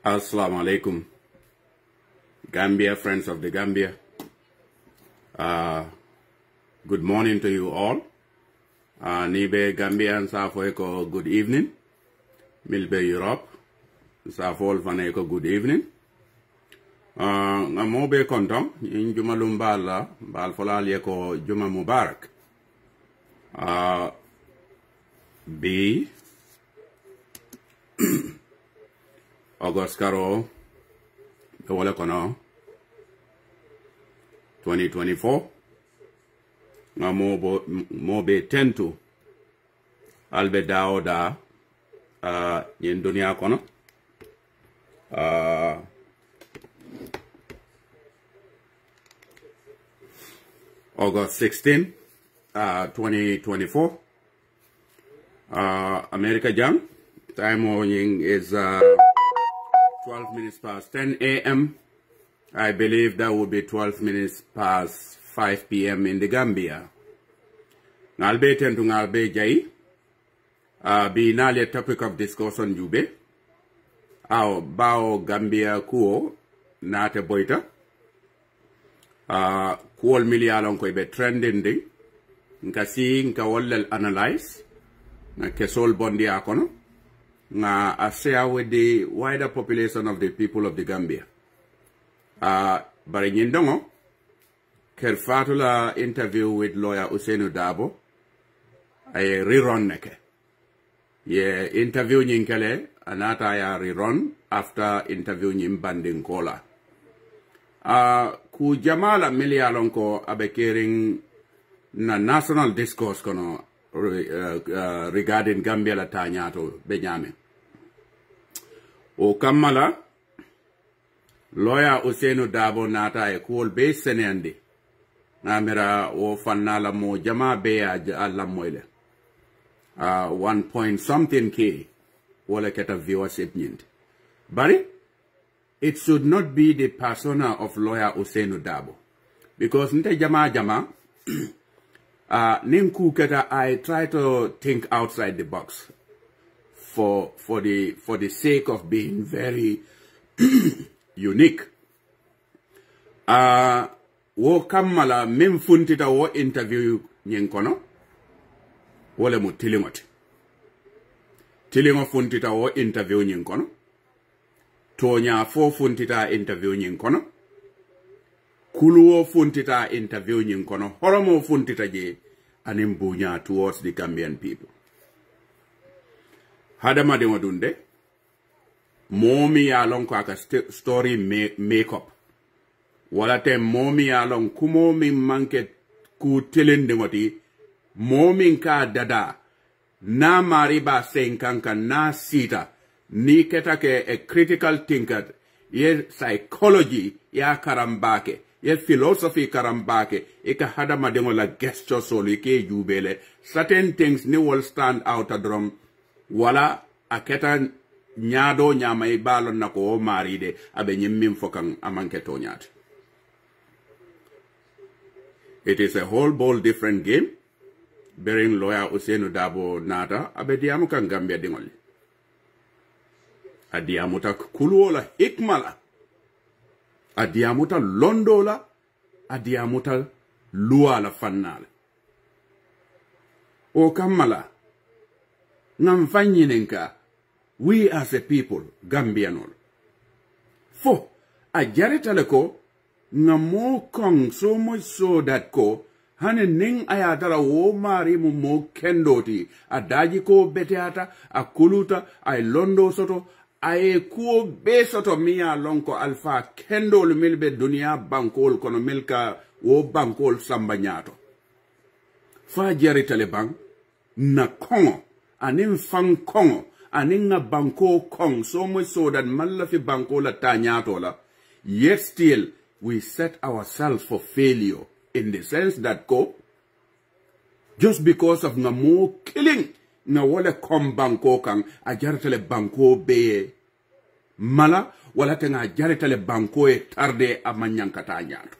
Assalamu alaikum, Gambia, friends of the Gambia. Good morning to you all. Nibe Gambian Safoeko, good evening. Milbe Europe, Safol Faneko, good evening. Ngamobe Kontong, in Juma Lumbala, Balfolalieko Juma Mubarak. B. August Karo, the Walekono, 2024. Mobe 10 to Albe Daoda, in Dunia Kono. August 16, 2024. America Jam. Time morning is 12 minutes past 10 a.m. I believe that would be 12 minutes past 5 p.m. in the Gambia. Ngalbe tentu ngalbe jai. Be nali a topic of discussion jube. Bao Gambia kuo nate boita. Kuol milialon ko ibe trending di. Nka si nka wallel analyze. Na kesol bondi akono. I share with the wider population of the people of the Gambia. Bari nyindongo, kerfatula interview with lawyer Ousainou Darboe, ay rerun neke. Ye interview nyinkele, anata ya rerun after interview nyimbanding kola. Ku jamala milialonko abekering na national discourse kono regarding Gambia la tanyato benyame. O kamala lawyer Ousainou Darboe nata e kuol be senendi namira o fannala mo jama be alla moyle 1 point something k wala keta viewership nyint bari it should not be the persona of lawyer Ousainou Darboe because nte jama ninku keta I try to think outside the box for the sake of being very unique. Wo kamala mem funtita wo interview nyenkono wole mu tilingoti. Tilingo funtita wo interview nyenkono. Tonya fo funtita interview nyenkono. Kuluwo funtita interview nyenkono. Horomo funtita je animbunya towards the Gambian people. Hadama de wadunde. Momi ya long kwa ka story makeup. Walate momi ya long kumomi manke ku tilinde ngoti. Momi nka dada. Na mariba senkanka na sita. Ni ketake a critical thinker. Ye psychology ya karambake. Ye philosophy karambake. Ika hadama de la gesture soli ke jubele. Certain things ni will stand out adrom. Wala aketa nyado nyama ibalon na ko maride abe nyimmin fokan amanke to nyat. It is a whole ball different game. Bearing lawyer Ousainou Darboe nata abe diamu kan Gambia dingoli. Adiamuta kuluola hikmala. Adiamuta londola. Adiamuta luala fannala. O kamala. Namfanyinenka. We as a people, Gambianol. For a jaretaleko, ngamo kong so much so that ko, hane ning ayatara wo mari mo kendoti, a daji ko beteata, a kuluta, a londo soto, a kuo be soto mia lonko alfa kendol milbe dunia bankol kono milka wo bankol sambanyato. Fa jaretale bang, na kongo, anim fang kongo, aninga banko kong so much so that malafi banko la tanyato la. Yet still we set ourselves for failure in the sense that ko just because of nga mo killing nga wale kom banko kang a jaratale banko be mala wala te nga jaratale banko e tarde a manyanka tanyato.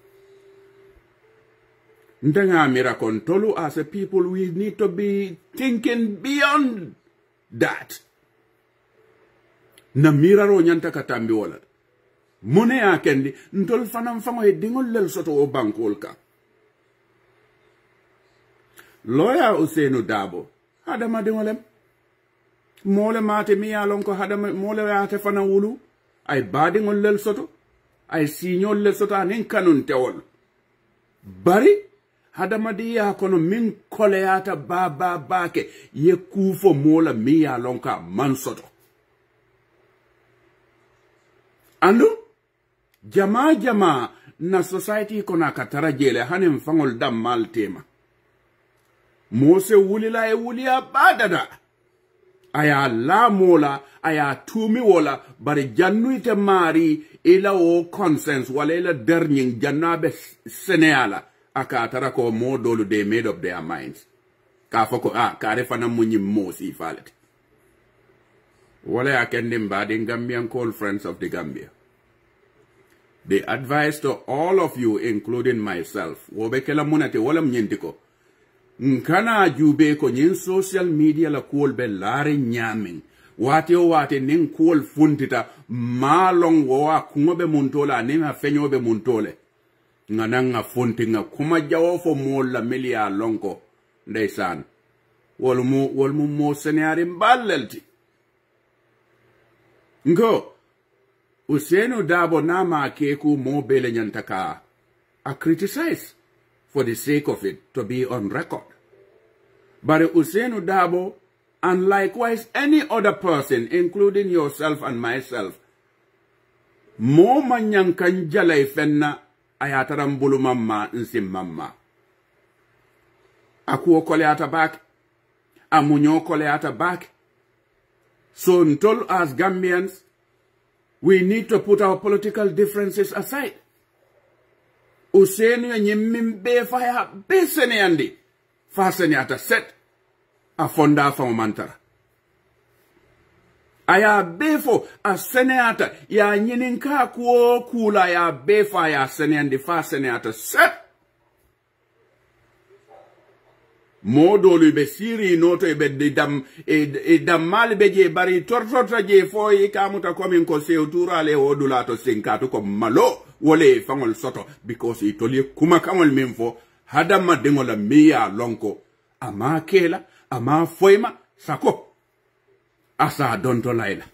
Ndenga miracle tolu as a people we need to be thinking beyond that. na miraro nyanta katambi wala mune ya kendi ntol fanam fango e dingol lel soto o bankol ka lawyer Ousainou Darboe hadama dingolem mole mate mi alon ko hadama mole yaate fana wulu ay badingol lel soto ay signol lel soto anin kanun tewol bari hadama diya kono min koleyata bake ye kufo mola mi alon ka man soto andu jama na society kona katara jele hanin fangol dam mal tema mose wulila e wuliya badada aya la mola aya tumi wola bari jannuite mari ila o consens wala ila derning jannabe seneala aka tara ko modolu they made up their minds ka foko kare fana munyi mosi falet wala ya kendim badi Gambian call friends of the Gambia. The advice to all of you, including myself, wobekela munate wala mnyentiko. Nkana jube ko nyin social media la kuol be lare nyamin. Wate nin kuol funtita malong wa kungobe muntola nina fenyobe muntole. Ngananga funti nga kuma jawo fo mola milia lonko ndesan. Wolmu mo senyari mbalelti. Ngo Ousainou Darboe nama keku mo bele nyantaka a criticize for the sake of it to be on record. But Ousainou Darboe, and likewise any other person, including yourself and myself, mo manyankan jalay fenna ayataram bulu mamma nsim mamma. Akuo kole ata back, amunyo kole ata back. So until as Gambians, we need to put our political differences aside. Ousainou nyimbe faya besene andi. Fasene ata set a fonda fa mantara. Aya befo a seneata ya nyininka kuo kula ya befa ya seneandi fasene ata set. Modo be siri noto e be dam mal beje bari tortorta je fo e kamuta komin ko se otura le odulato sinkato ko malo wole fangol soto because itoli kuma kamol minfo hadama dengola miya lonko ama kela ama foima sako asa donto laila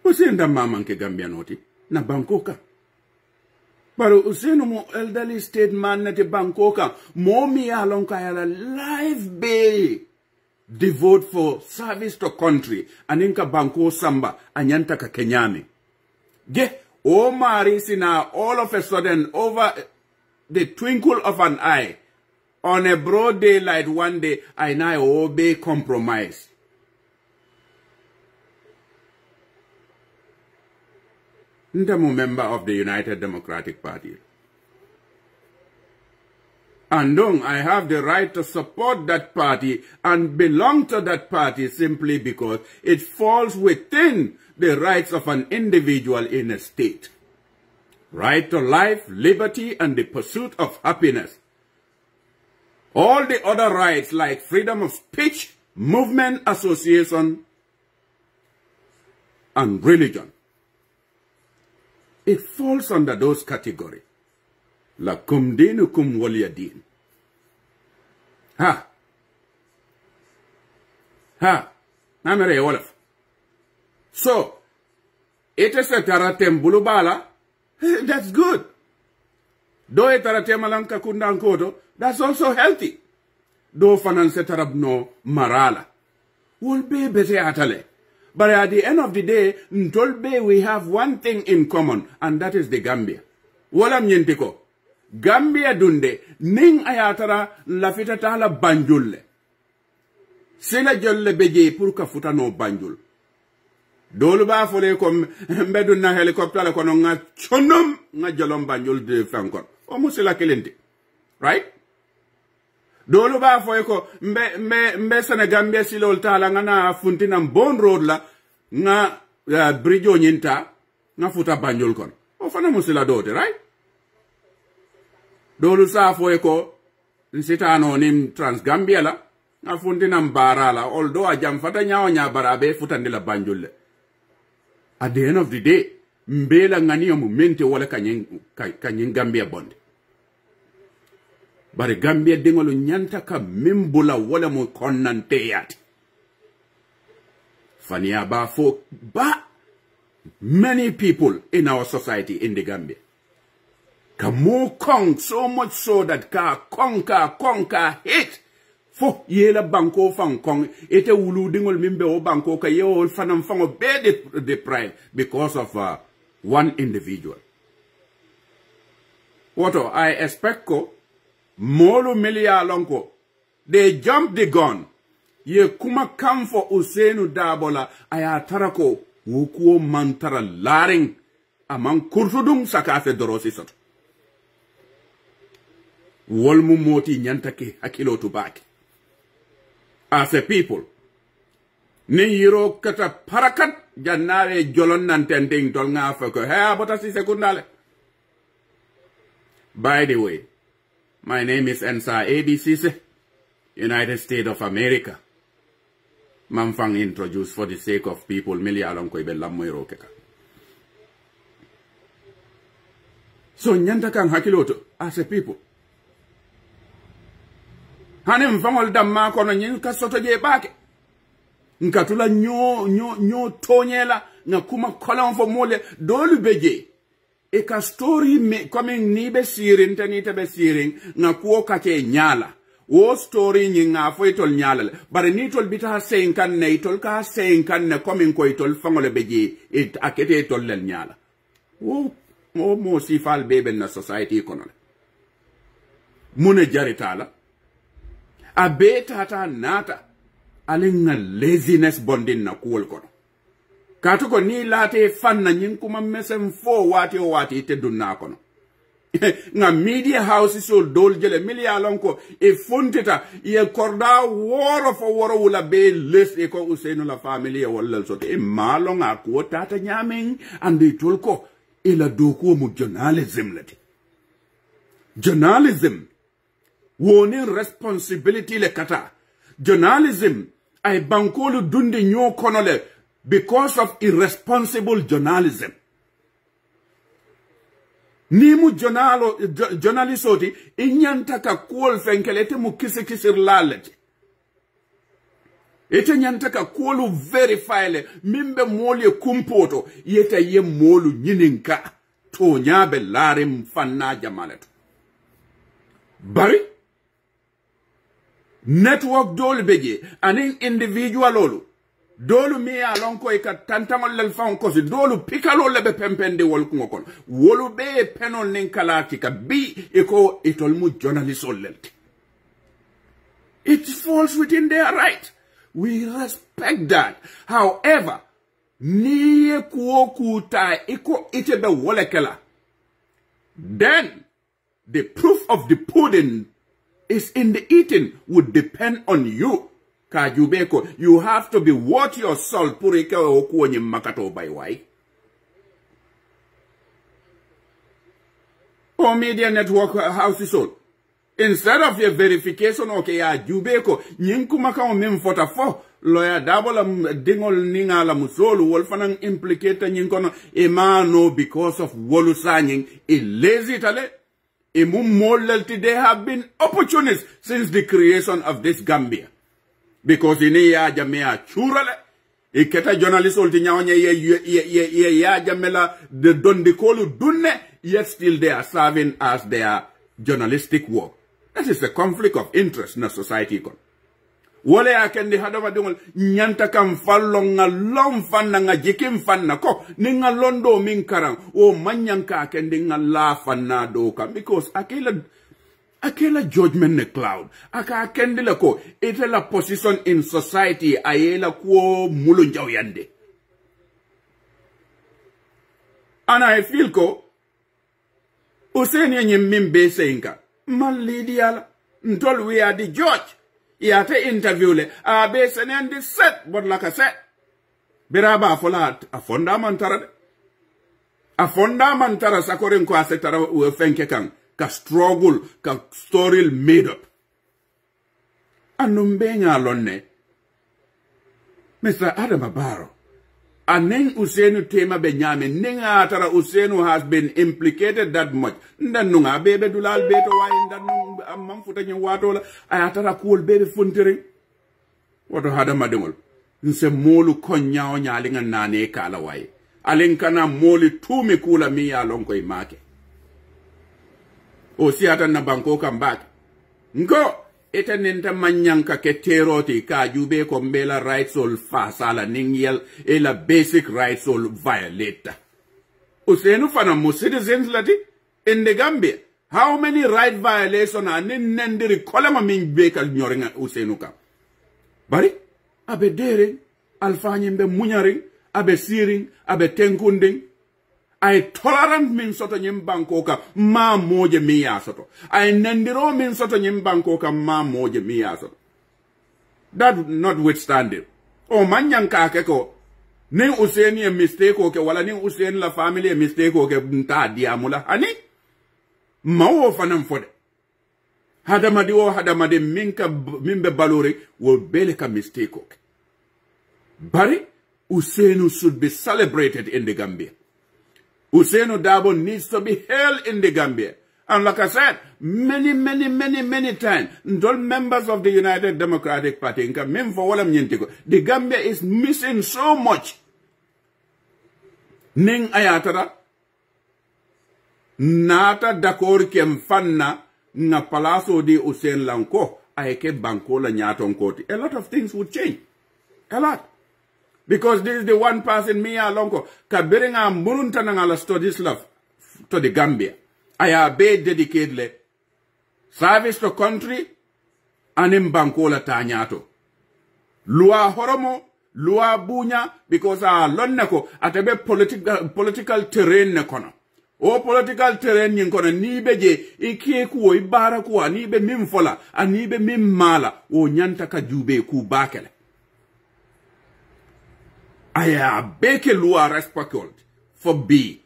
usenda mama nke Gambia noti na Bangkoka. Pero Ousainou mo elderly state man nete Bangkoka momi alonka yala life be devote for service to country aninka Bangko samba anyanta ka kenyami. Ge o mari sina all of a sudden over the twinkle of an eye on a broad daylight one day I now obey compromise. I'm a member of the United Democratic Party. And I have the right to support that party and belong to that party simply because it falls within the rights of an individual in a state. Right to life, liberty, and the pursuit of happiness. All the other rights like freedom of speech, movement, association, and religion. It falls under those categories. Lakum dinukum waliya din. Namere wolf. So, it is a taratem bulubala. That's good. Do a taratemalanka kundankoto. That's also healthy. Do finance tarabno marala. Will be better atale. But at the end of the day, Ntolbe, we have one thing in common, and that is the Gambia. Wala mnyentiko. Gambia dunde, ning ayatara lafita tala banjule. Sila jolle beje purka futa no banjul. Dolu ba fole kom mbedun na helicopter la kono nga chonum nga jolom banjul de fankon. Omu sila kelente. Right? Dolu ba fo ko mbe sana Gambia silol tala nga na funtina bon road la nga bridge nyinta nga futa banjul kon. O fana musila dote, right? Dolu sa fo ko nsita no nim Transgambia la afundi na mbarala although ajam fata nyao nya barabe futandila banjule. At the end of the day, mbela ngani yo mumente wala kanyen Gambia bond. Bari Gambia dingolo nyanta ka mimbula wala mo konante yati. Fania ba for ba many people in our society in the Gambia. Ka mo kong so much so that ka konka hate. Fo yela banko fan kong ete wulu dingol mimbe o banko ka yo fanam fango be the pride because of one individual. What I expect ko molu milia lonko they jump the gun ye kuma come for Ousainou Darboe aya tarako wukuo mantara laring amang kurtudum sakate dorosi sot wolmu moti nyantake hakilo tubaki. As a people, ni yiro kata parakat janare jolon nantending tol nga fako ha bota si sekundale. By the way, my name is Ensa ABCC, United States of America. Mamfang introduce for the sake of people mili along ko ibella moiro keka. So nyanta kang hakiloto as a people. Hanem fangol damma kono nyin ka soto je bake nkatula nyo tonyela nga kuma kolon fo mole dolu beje e ka story me coming ni be sirin tani te be sirin nga kuo kake nyala wo story nyi nga fo itol nyala bare ni tol bita sen kan ne itol ka sen kan ne coming ko itol fangol beje it akete itol lel nyala wo mo sifal bebe na society kono mune jaritala abe tata nata alinga laziness bondin na kuol kono. Kato ko ni late fan na nyin kuma mesem fo wati te dunna kono. Nga media houses so dol jele milia lonko e funtita ye korda woro fo woro wula be les e ko Ousainou la family wala so te malonga ko tata nyamin andi tulko ila doko mu journalism lati. Journalism woni responsibility le kata. Journalism ay bankolu dunde nyo konole because of irresponsible journalism. Ni mu journalisoti inyanta ka kuol fenkelete mu kisir lalete. Ete nyanta ka kuolu verify le mimbe moli kumpoto yeta ye molu nyininka to nyabe lare mfanna jamaleto. Bari network dolu beje anin individual olu dolu mi alonko e ka tantangol lel fan ko dolu pikalo lebe pempende wol ko kon wolu be penol nin kalati ka bi e ko etol mu journalist lelti. It falls within their right. We respect that. However, ni kuokuta iko itebe wolekela. Then the proof of the pudding is in the eating would depend on you. Kajubeko, you have to be worth your salt purike okuonye makato by why. Or media network houses all. Instead of your verification, okay, ya jubeko, nyinkumaka o mimfota fo, lawyer Darboe dingol ninga la musolu, wolfanang implicator nyinkono, emano because of wolusanying, lazy tale. They have been opportunists since the creation of this Gambia. Because in ya jamea churale, iketa journalist olti nyaonye ya jamela the dondikolu dunne, yet still they are serving as their journalistic work. That is a conflict of interest in a society. Wole akende hadama dingol nyanta kam fallon nga lom fanna nga jikim fanna ko ninga londo min karang o manyanka akende nga la fanna do kam because akela judgment ne cloud aka akende le ko ite la position in society ayela ko mulu njaw yande. And I feel ko Ousainou nyimbe seinka man lidiala ntol we are the judge. Yate interview le abe senendi set but like I said biraba fola afonda mantara sakorin ko asetara we fenke kan ka struggle ka story made up Anumbenga lonne. Mr. Adama Barrow. Aneng Ousainou tema benyame. Nenga atara Ousainou has been implicated that much. Ndanunga bebe dulal beto wa ndanung amang futa nyewatola. Ayatara cool bebe funtiring. Wato Adama dengol. Nse molu konyao nyalinga nane kala wae. Alinkana moli tumi kula miya lonko imake. O siata na banko kambak. Nko, ita nenta manyanka ke teroti ka jube ko mbela rights ol fasala ningyel ela basic rights ol violate. Ousainou fana mo citizens lati in the Gambia. How many right violations are nendiri kolama min bekal nyoringa Ousainou ka? Bari, abe dering, alfanyimbe munyaring, abe siring, abe tenkunding. Ay tolerant min soto nyim bankoka ma moje miya soto. Ay nendiro min soto nyim bankoka ma moje miya soto. That notwithstanding. O manyan kake ko, ning Ousainou mistake oke, wala ning Ousainou la family mistake oke nta diamula. Hani? Mawo fanam fode. Hadamadi o hadamadi mimbe balore wo beleka mistake oke. Bari, Ousainou should be celebrated in the Gambia. Ousainou Darboe needs to be held in the Gambia. And like I said, many times, all members of the United Democratic Party, the Gambia is missing so much. Ning ayatara, nata dakor kem fanna, na palaso di Ousainou lanko, ayeke banko la nyaton koti. A lot of things would change. A lot. Because this is the one person me alonko kabiringa muruntananga la studies love to the Gambia. I have be dedicated service to country and in bankola tanyato. Lua horomo, lua bunya because lonnako atebe political terrain ne kono. O political terrain yin kono nibe je ikie kuo ibara kuwa nibe mimfola anibe mimmala o nyanta ka jube ku bakele. Aya beke lua respected for B.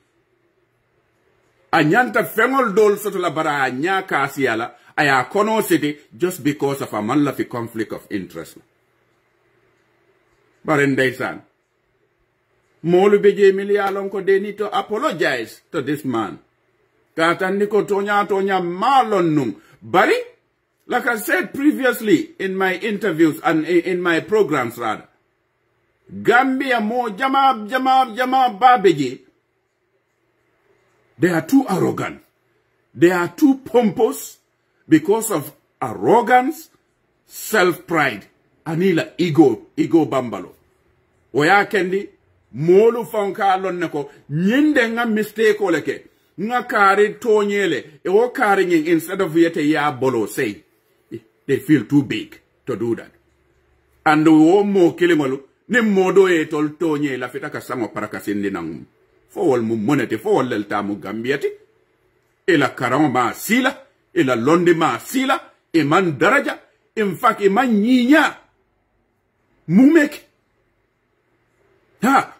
Anyanta fengol dol soto la bara anya kasiala aya kono city just because of a manlafi conflict of interest. Barendaisan. Molu beje milialonko they need to apologize to this man. Katandiko tonya malon nung. Bari, like I said previously in my interviews and in my programs rather. Gambia mo jama babeji. They are too arrogant. They are too pompous because of arrogance, self-pride, anila ego bambalo. Oya kendi molu fonka lonneko nyinde nga mistake oleke nga kari tonyele o kari instead of yete ya bolo say they feel too big to do that. And wo mo kilimolu ni modo e tol tonye la fita ka sango para kasindi nang fowol mu monete fowol lelta mu gambiati e la karama ma sila e la londi ma sila e man daraja in fact e man nyinya mumek ha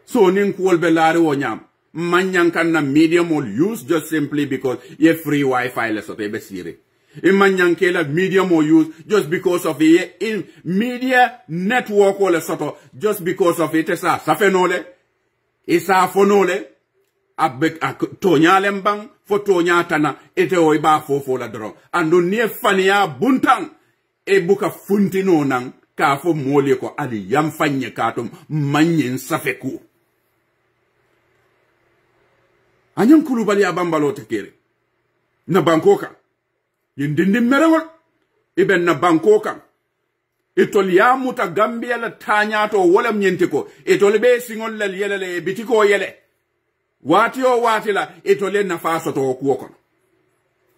so nin kuol belari wo nyam manyan kan na medium will use just simply because ye free Wi-Fi le sote be sire. Imanyankela media more use just because of it in media network or soto just because of it sa safenole isa fonole abek tonya lembang fo tonya tana ete o iba fo la dro ando nie fania buntang e buka funtino nang ka fo mole ko ali yam fanye katum manyin safeku anyan kulubali abambalo tekere na bankoka yindindi merewol iben na bankoka itol ya muta Gambia la tanyato wolam nyentiko itol be singol la yelele bitiko yele wati o wati la itole na faso to kuokon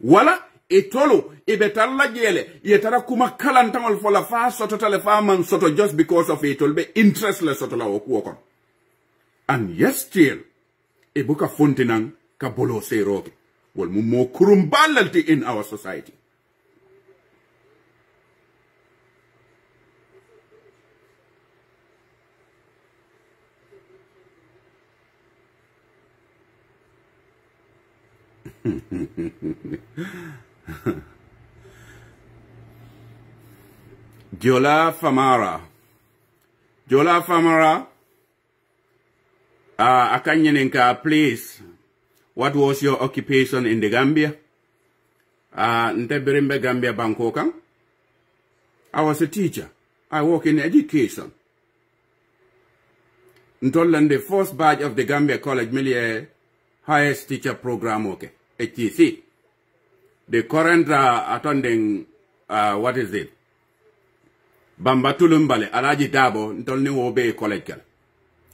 wala itolo ibetalla jele yetara kuma kalantangol fola faso to telefaman soto just because of itol be interestless soto la kuokon and yes still ibuka fontinang ka bolo seroke wal mu mo kurumbalalti in our society. Jola Famara. Jola Famara. Akanyenenka, please. What was your occupation in the Gambia? Nteberimbe Gambia Bangkokang. I was a teacher. I work in education. Until the first batch of the Gambia College Millie highest teacher program, okay, HTC. The current attending, what is it? Bamba Tulumbale, Alaji Darboe, until ni obey college.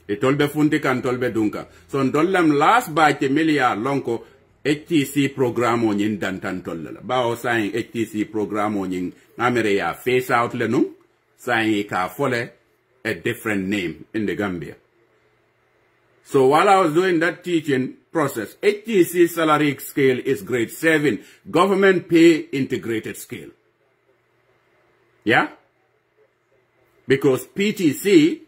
It told be Funtika and told be Dunka. So until them last batch Emilia Lonko HTC program on yin dantan tolla. Bao saying HTC program on yin Ameria face out lenung, saying ka fole a different name in the Gambia. So while I was doing that teaching process, HTC salary scale is grade 7, government pay integrated scale. Yeah? Because PTC,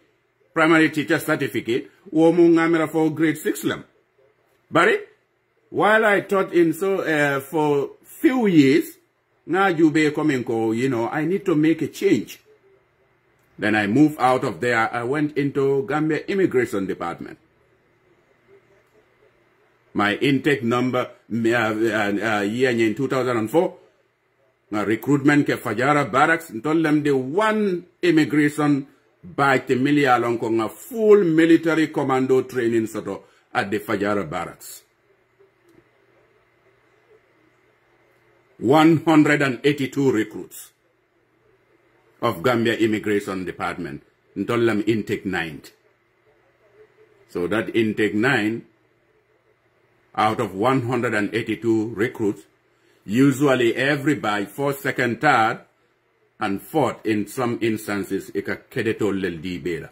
primary teacher certificate, womungamera for grade 6 lam. But while I taught in for few years, now Jube Komenko, you know, I need to make a change. Then I moved out of there. I went into Gambia Immigration Department. My intake number year in 2004, recruitment ke Fajara Barracks, told them the one immigration by Temili along a full military commando training soto at the Fajara Barracks. 182 recruits of Gambia Immigration Department. Told them intake 9. So that intake 9 out of 182 recruits, usually every by 4th, 2nd, 3rd, and 4th in some instances, ika kedeto leldi bela.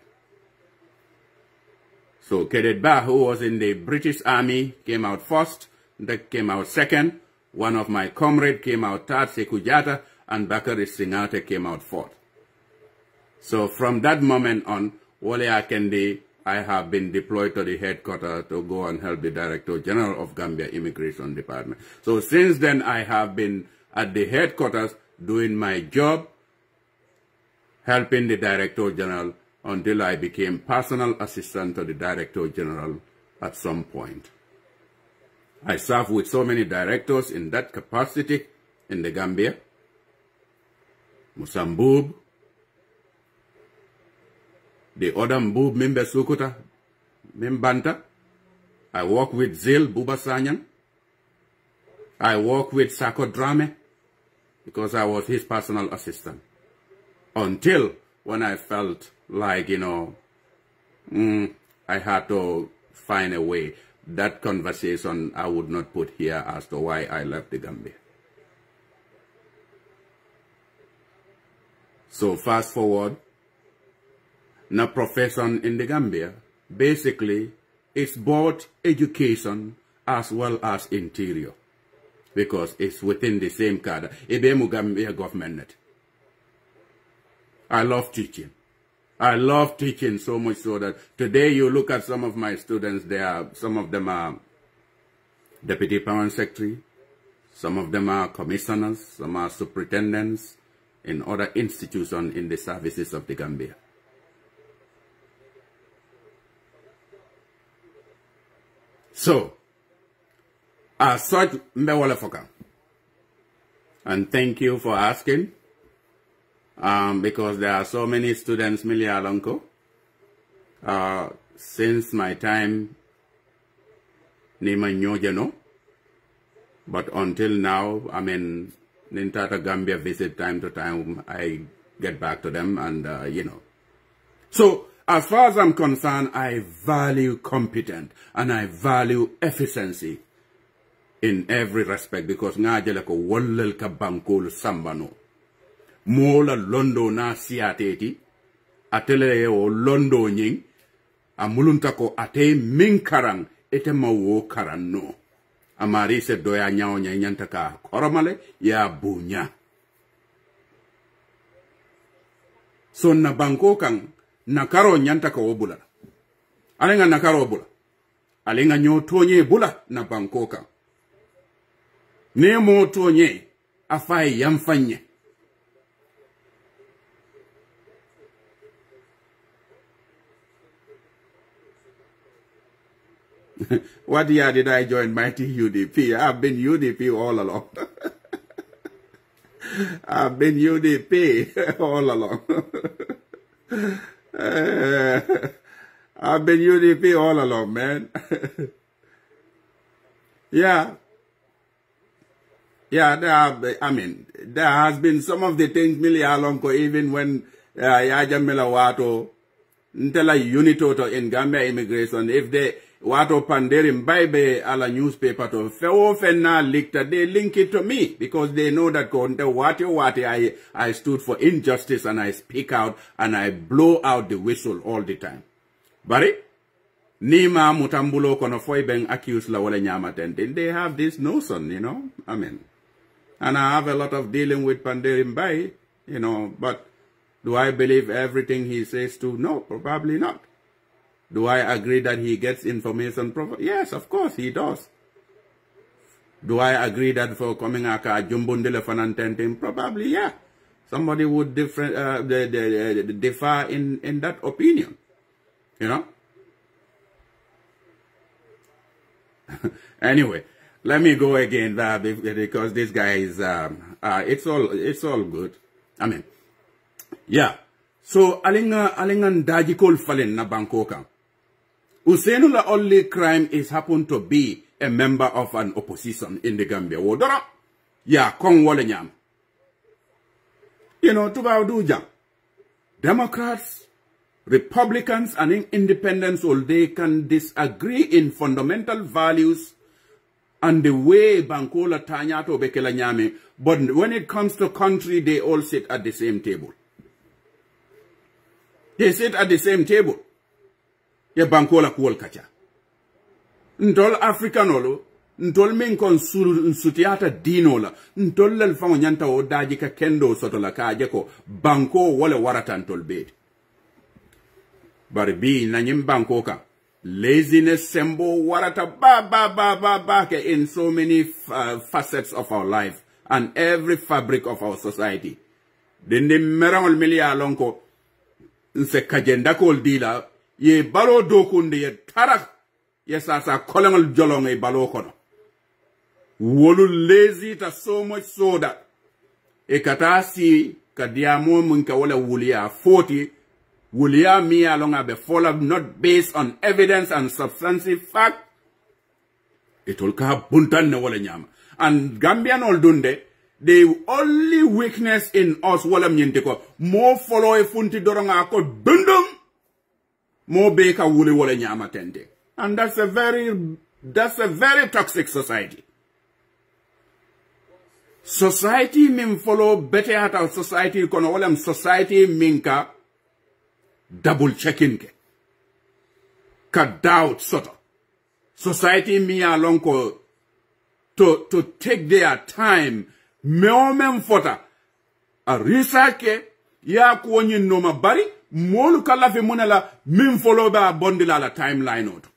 So Cadet Ba, who was in the British Army, came out 1st, that came out 2nd. One of my comrades came out 3rd, Sekou Jatta, and Bakary Singate came out 4th. So from that moment on, Wole Akende, I have been deployed to the headquarters to go and help the Director General of Gambia Immigration Department. So since then, I have been at the headquarters doing my job, helping the Director General until I became personal assistant to the Director General at some point. I served with so many directors in that capacity in the Gambia. Musambub, the other Mbub member Sukuta, Membanta. I work with Zil Buba Sanyan. I work with Sako Drame because I was his personal assistant. Until when I felt like, you know, I had to find a way. That conversation I would not put here as to why I left the Gambia. So fast forward. Na profession in the Gambia, basically, it's both education as well as interior, because it's within the same cadre. Ibemu Gambia government. I love teaching. I love teaching so much so that today you look at some of my students, some of them are deputy permanent secretary, some of them are commissioners, some are superintendents in other institutions in the services of the Gambia. So, as such, and thank you for asking, because there are so many students, Milialonko, since my time, Nima Nyojeno, but until now, I mean, Nintata Gambia visit time to time, I get back to them and, you know. So, as far as I'm concerned, I value competence and I value efficiency in every respect because ngajele ko wollel ka bankol sambano mola londo na siateti atele o londo nying amulunta ko ate minkarang ete mawo karanno amari se doya nyaaw nyanta ka koromale ya bunya so na banko kan nakaro nyanta ka obula alenga nakaro bula alenga nyotonye bula na banko kan ne motonye afai yamfanye What year did I join Mighty UDP? I've been UDP all along. I've been UDP all along. I've been UDP all along, man. Yeah. Yeah, there has been some of the things Mili Alonko, even when Yaja Melawato, Ntela Unitoto in Gambia immigration, if they Wato Panderim Baibe a la newspaper to Feofena Licta, they link it to me because they know that I stood for injustice and I speak out and I blow out the whistle all the time. Bari Nima Mutambulo kono foi ben accused la wala nyama tenten. They have this notion, you know. And I have a lot of dealing with Panderim Bai, you know, but do I believe everything he says to? No, probably not. Do I agree that he gets information? Yes, of course he does. Do I agree that for coming aka jumbundele fanantentem? Probably, yeah. Somebody would differ in that opinion, you know. Anyway, let me go again because this guy is it's all good. Yeah. So alingan dajikol falen na Bangkoka. Ousainou la only crime is happen to be a member of an opposition in the Gambia. Wodora. Yeah, kong wale nyam. You know, tuba uduja. Democrats, Republicans, and independents, all they can disagree in fundamental values and the way Bankola Tanyato Bekela Nyame, but when it comes to country, they all sit at the same table. They sit at the same table. Ye Bankola kuol kacha. Ntol Africanolo, ntol men kon sutiata dinola, ntol lel fango nyanta o daji ka kendo sotola ka ajeko, banko wale waratan tol bed. Baribi nanyim Bankoka. Laziness sembo warata ba in so many facets of our life and every fabric of our society. Dende meramol milia lonko nse kajenda kol dila ye balo dokunde ye tarak ye sasa kolongal jolong e balo kono. Wolu lazy ta so much so that e katasi kadiamo munka wala wulia 40 Wulia mi alonga be follow not based on evidence and substantive fact. It will ka buntan ne wala nyama. And Gambian all dunde, the only weakness in us wala mnyente ko more follow e funti doronga ko dundum more beka wuli wala nyama tente. And that's a very toxic society. Society min follow better at our society kono wala society minka double checking ke. Ka doubt soto. Society mi alonko to take their time. Meomen fota. A research ke ya kuonyi noma bari molu kalafi munela min follow ba bondila la timeline oto.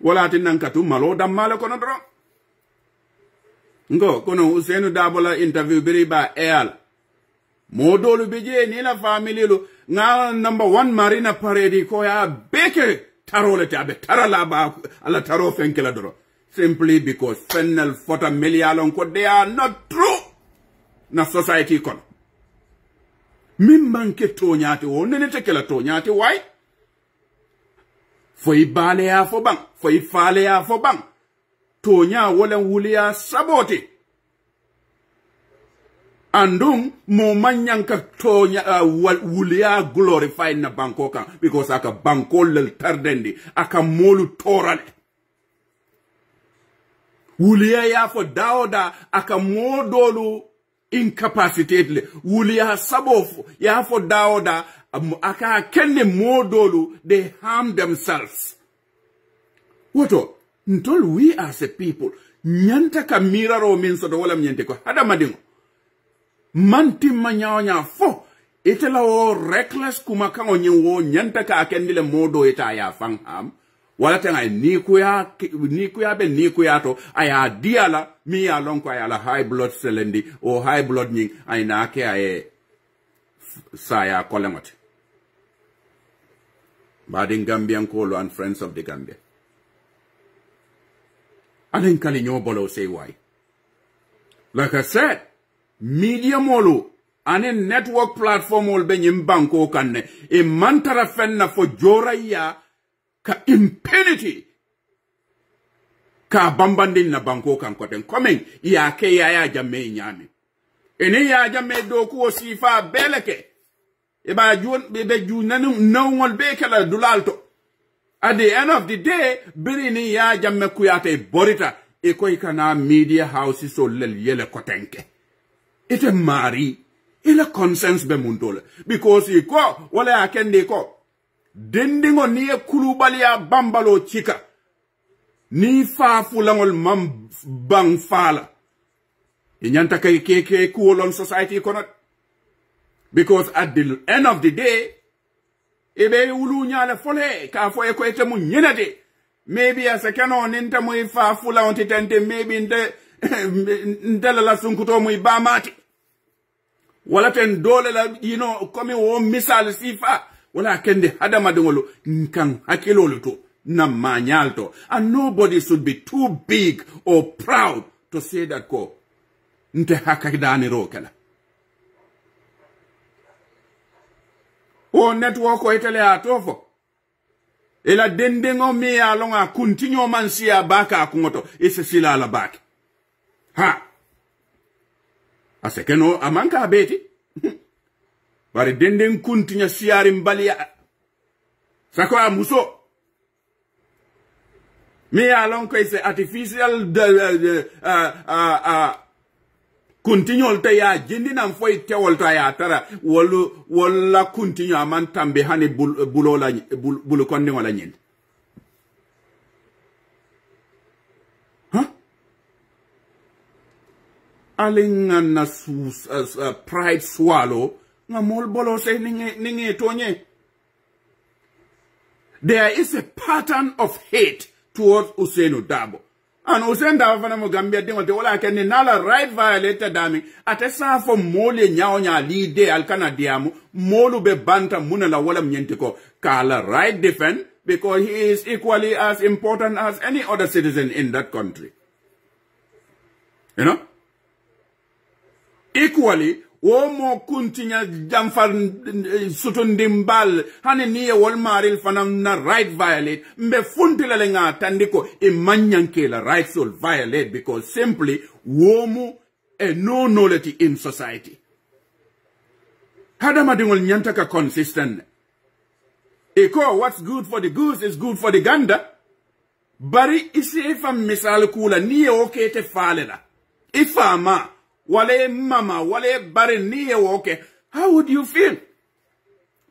Wala tinankatu malo damale kono dro. Ngo kono Ousainou Darboe interview biri ba eal. Modolu bije ni la family lo nga number 1 marina parade ko ya beke tarole tabe tarala ba ala taro fenkela doro simply because fennel fota million ko they are not true na society kon min manke toñati o nene tekela toñati why foi bale ya fo bang foi fale ya fo bang toña wala wuliya saboti andung mo manyanka tonya wulia glorified na Bangkoka because aka banko lel tardendi aka molu torale wulia ya fo daoda aka modolu incapacitated wulia sabofu ya fo daoda aka kenne modolu they harm themselves woto ntol we as a people nyanta ka miraro min so do wala nyante ko hada madingo manti manyanya fo itela o reckless kuma kango nyewo nyanta ka akendile modo ita ya fangham wala tenga ni kuya to aya diala mi ya lonko aya la high blood cell o high blood nying ay na ke ay saya kolengot badin Gambian Kolo and friends of the Gambia Anen kali nyo bolo say why. Like I said, media molu anen network platform ol be nyim banko kanne e mantara fenna fo joraya ka impunity ka bambandin na banko kan koten komen ya ke ya jamme nyami ene ya jamme do ko sifa beleke e ba jun be junanu nawol be kala dulalto at the end of the day birini ya jamme kuyate borita e koy kana media houses so lel yele kotenke ite mari ila consensus be mundole because iko wala akende ko dendingo niye kulubali ya bambalo chika ni fa fulangol mam bang fala inyanta ke kuolon society konot because at the end of the day ebe ulu nyale fole ka fo e ko ete mu nyenade maybe as a canon into mu fa fula on tente maybe ndela la sunkuto mu ibamati wala ten dole la komi wo misal sifa wala kende hadama dongolo nkan hakilolo to na manyalto and nobody should be too big or proud to say that ko nte hakidani rokela o network o itele atofo ela dendengo mi alonga continue mansia baka kungoto ise sila la baki ha asekeno amanka beti bari denden kuntinya siari mbalia sako amuso mi alon ko ise artificial continue ta ya jindina foi tewol ta ya tara wala continue amantambe hani bulola bulu konde wala nyin alinga na pride swallow nga mol bolo se ninge tonye. There is a pattern of hate towards Ousainou Darboe. And Ousainou Darboe fana mo Gambia dingo te wala kene nala right violator dami ate sa fo mole nyao nya lide alkana diamu molu be banta muna la wala mnyente ko kala right defend because he is equally as important as any other citizen in that country. You know? Equally, womo kuntinya jamfar sutundimbal hani niye walmaril fanam na right violate mbe funtila lenga tandiko imanyanke la rights will violate because simply womo a no knowledge in society. Hada madingol nyantaka consistent. Eko what's good for the goose is good for the gander. Bari isi ifa misal kula niye okete falela. Ifa ma wale mama, wale bare niye woke, how would you feel?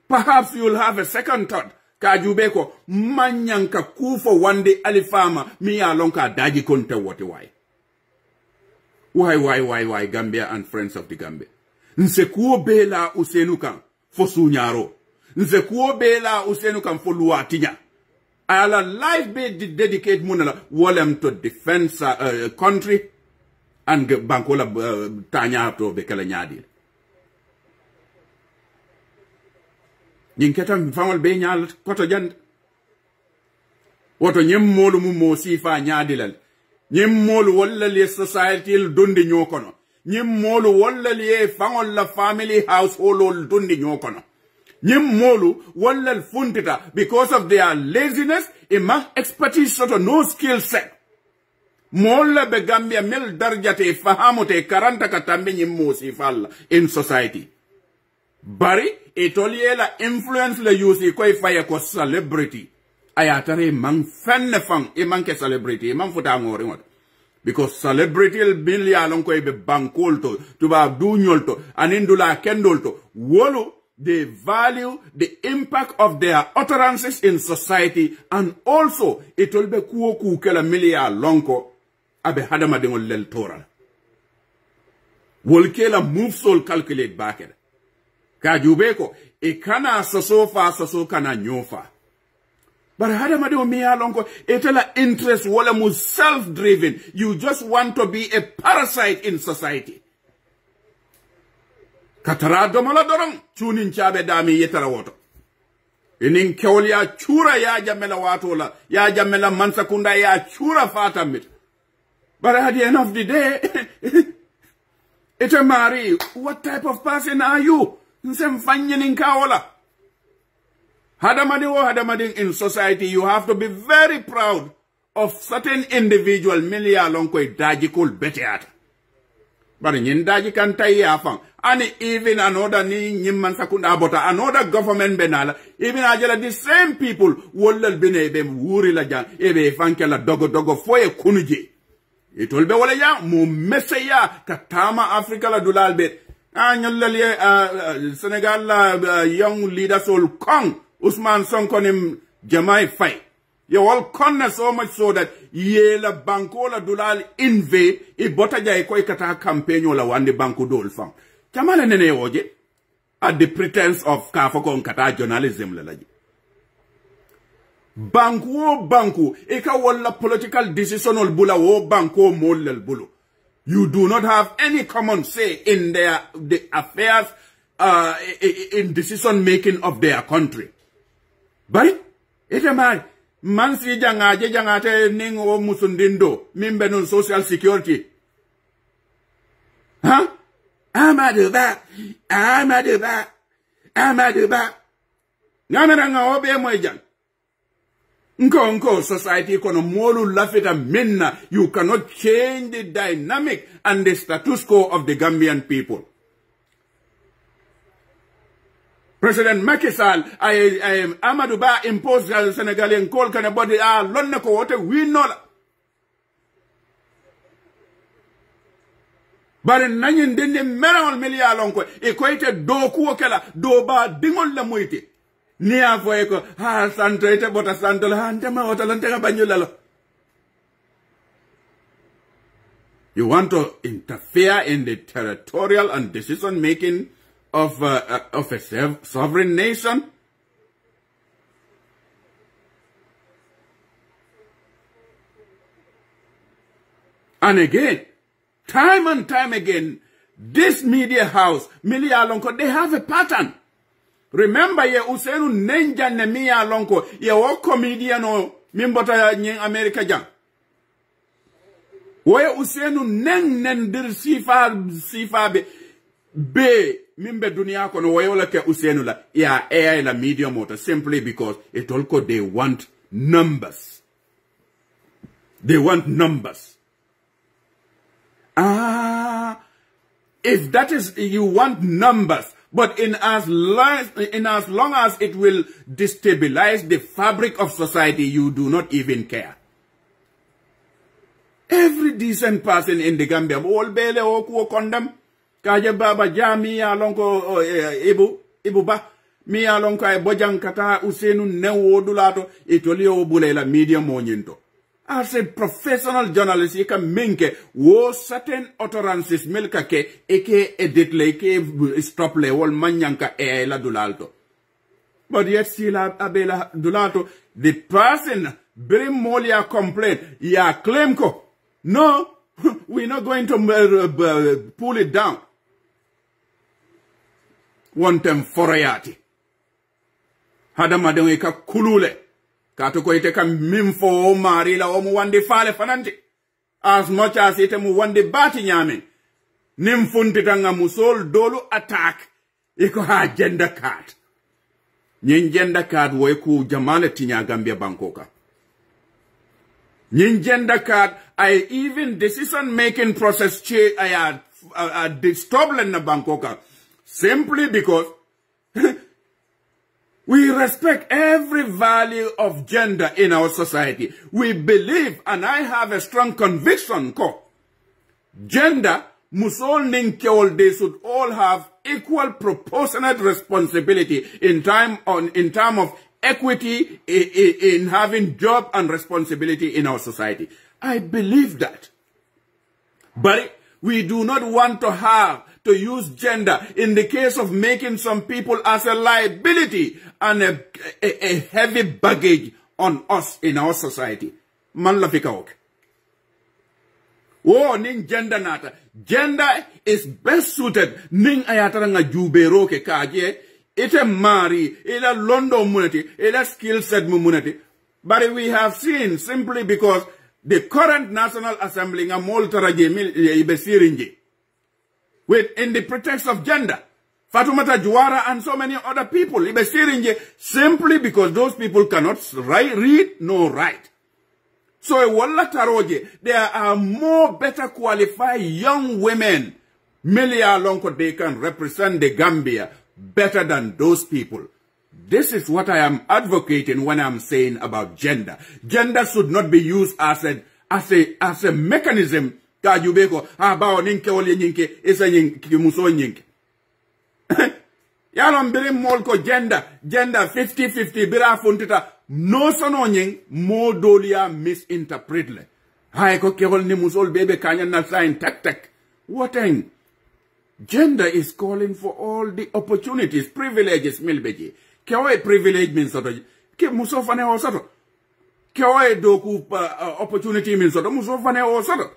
Perhaps you'll have a second thought. Kajubeko, manyanka kufo wande alifama, miya lonka daji konte wote why? Why, Gambia and friends of the Gambia? Nse kuo bela Ousainou kan, fo sunyaro. Nse kuo bela Ousainou kan fo luatinya. Ala life be dedicate munala, walem to defend country, and bankola tanya to bekala nyadi ninketa mfamol be nyal koto jand woto nyem molu mu mo sifa nyadi lal nyem molu walla le society dundi nyokono nyem molu walla le fangol la family household dundi nyokono nyem molu walla funtita because of their laziness imma expertise soto no skill set. Molla be Gambia mel darjate fahamote karanta katambe nyimmo sifalla in society. Bari etoliela influence le yusi koi faya ko celebrity. Ayatare mang fenne fang manke celebrity man futa ngori ngot. Because celebrity el billi alon koi be bankolto tuba dunyolto anindula kendolto wolo they value the impact of their utterances in society and also etolbe kuo kukela milia lonko abe hadama dengol lel toral wolkela move sol calculate back ka jubeko e kana soso kana nyofa but hadama de mi alonko etela interest wala mu self driven you just want to be a parasite in society katara domala dorong chunin chabe dami yetara woto inin kewlia chura ya jamela watola ya jamela mansakunda ya chura fatamit But at the end of the day, it's a Mari. What type of person are you? Hadamading in society, you have to be very proud of certain individual milia lonkoi dajikul beteat. But in daji kan tayafang. And even another ni nyimman sakunda abota, another government benala, even ajala the same people wollal binebe wuri la jang, ebe fankela dogo foye kunuji. It will be wala ya mu meseya katama Africa la dulal bet. Senegal la young leader sol kong Usman Sonkonim Jamai fight. You all corner so much so that ye la banko la dulal invade I bota jay koy kata campaign la wande banko dol fang. Jamala nene oje at the pretense of kafoko kata journalism la laji. Banko eka wala political decision ol bula wo banko molel bulu. You do not have any common say in the affairs in decision making of their country. But it am mansi jangate ningo musundindo mimbe non social security. Huh? Amaduba. Nameranga obe mojan. Nko society kono molu lafita minna. You cannot change the dynamic and the status quo of the Gambian people. President Macky Sall, Amadou Ba imposed the Senegalese call can about the London ko we know. But in nanyin dinde merawal milia lonko equated do kuokela do ba dingol la muiti. Nia foeko ha santrete bota santol hantema otalantega banyulalo. You want to interfere in the territorial and decision making of a sovereign nation? And again, time and time again, this media house, Milia Lonko, they have a pattern. Remember, ye Ousainou nenja ne Milia Lonko, ye wo comedian o mimbota nyeng America jang. Wo ye Ousainou nen dir sifa be mimbe dunia kono wo ye wala ke Ousainou la ya AI la media motor simply because it also they want numbers. They want numbers. If that is, you want numbers, but in as long as it will destabilize the fabric of society, you do not even care. Every decent person in the Gambia, all bele oku condemn, kaje baba jami alonko ibu ba, mi alonko ay bojang kata Ousainou newo dulato, itoli obule la media monyento. As a professional journalist, you can minke wo certain utterances milka ke eke editle ke stop le wol manyanka e la dulalto. But yet still abela dulalto, the person bring molia complaint, ya claim ko. No, we're not going to pull it down. One time forayati. Hadamadeng ka kulule. Kato ko ite ka mimfo mari la omu wande fale fananti. As much as ite mu wande bati nyame. Nimfunti tanga musol dolu attack. Iko ha gender card. Nyin gender card wo eku jamale tinya Gambia Bangkoka. Nyin gender card I even decision making process I disturbed na Bangkoka. Simply because we respect every value of gender in our society. We believe, and I have a strong conviction, gender, musol ninkyol, they should all have equal proportionate responsibility in terms of equity in having job and responsibility in our society. I believe that. But we do not want to use gender in the case of making some people as a liability and a heavy baggage on us in our society. Man lafika ok. Oh, ning gender nata. Gender is best suited ning ayataranga jubero ke kaje. Ite mari, ila London munity, ila skill set munity. But we have seen simply because the current National Assembly nga moltaraje ibe sirinje with in the pretext of gender. Fatoumata Jawara and so many other people ibe sirinje simply because those people cannot read nor write. So walla taroje, there are more better qualified young women Milia Lonko, they can represent the Gambia better than those people. This is what I am advocating when I'm saying about gender. Gender should not be used as a mechanism that you beko about ninke oli ninke isa ninke muso ninke. Yalom biri molko gender 50-50 bira funtita no sono nying mo dolia misinterpretle. Hai ko kewol ni musol bebe kanya na sign tak. What thing? Gender is calling for all the opportunities, privileges, milbeji. Kewa privilege means soto. Ke musofane o soto. Kewa doku opportunity means soto. Musofane o soto.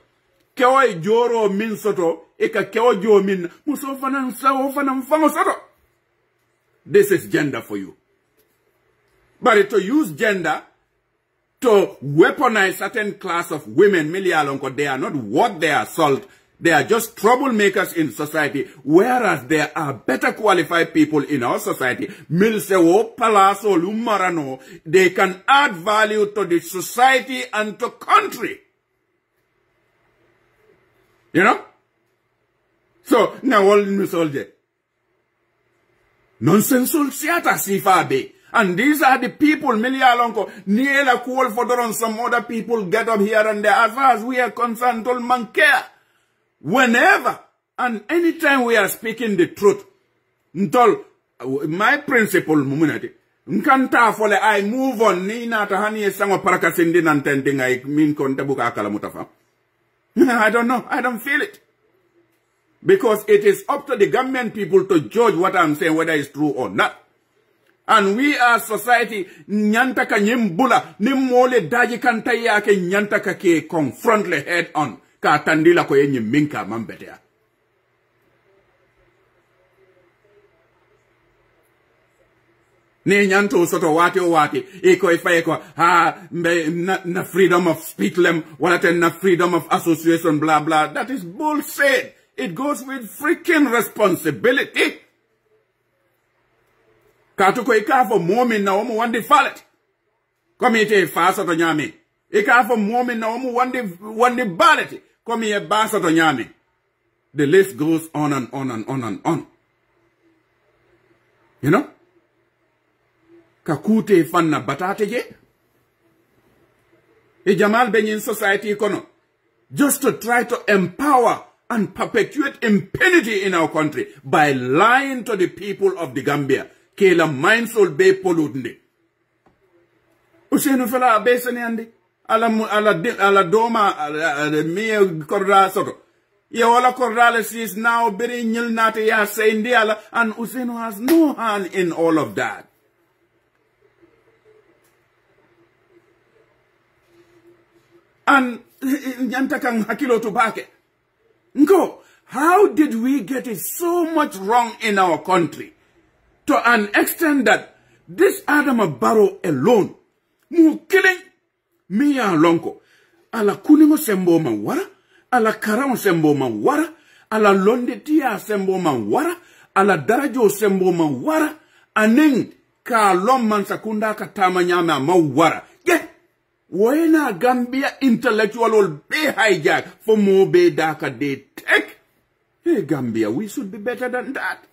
Kewa joro means soto. Eka kewa jo mean musofane mfano soto. This is gender for you. But to use gender to weaponize certain class of women, Milialonko, they are not worth their assault. They are just troublemakers in society, whereas there are better qualified people in our society. Milsewo, Palaso, Lumarano, they can add value to the society and to country. You know? So, now all misolje. Nonsensul siata sifabe. And these are the people, Milialonko, Niela call for them, some other people get up here and there. As far as we are concerned, all man care. Whenever and anytime we are speaking the truth, my principle, nkanta fole I move on ni na tahani sango parakasindi nantending I mean kontabuka akala mutafa. I don't know. I don't feel it. Because it is up to the Gambian people to judge what I'm saying, whether it's true or not. And we as society, nyantaka nyimbula, nimole daji kantaya ke nyantaka ke confront le head on. Ka tandila ko yenye minka mambetea. Ni nyanto soto wati iko ifa na freedom of speech walate na freedom of association blah blah. That is bullshit. It goes with freaking responsibility. Katuko ika for moment na omu wandi falet. Komite fa soto nyame. Ika for moment na omu wandi ballot. Come here, Basato Nyami. The list goes on and on and on and on. You know? Kakute fanna batate je. E Jamal Benin society kono. Just to try to empower and perpetuate impunity in our country by lying to the people of the Gambia. Kela mindful be polluted. Ousainou fela besane ande. Ala doma miye korda soto. Ye wala korda is now very nyil nate ya saying ala, and Ousainou has no hand in all of that. And nyantakang hakilo tubake. Nko, how did we get it so much wrong in our country? To an extent that this Adama Barrow alone, mu killing Mia Lonko, ala kuningo sembo manwara, ala karamo sembo manwara, ala londe tia sembo manwara, ala darajo sembo manwara, aning ka lomman sakunda katama nyama manwara. Yeah, wena Gambia intellectual ol be hijack for more be daka de tech. Hey Gambia, we should be better than that.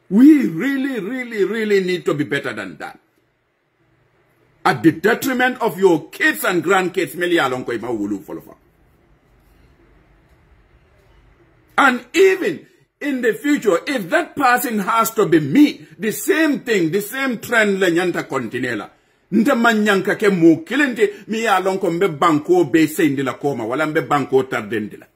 We really need to be better than that. At the detriment of your kids and grandkids, and even in the future, if that person has to be me, the same thing, the same trend, lenyanta continela. Ntamanyanka ke mo kilente mi alonko mbe banko be sendila koma wala mbe banko tardendila.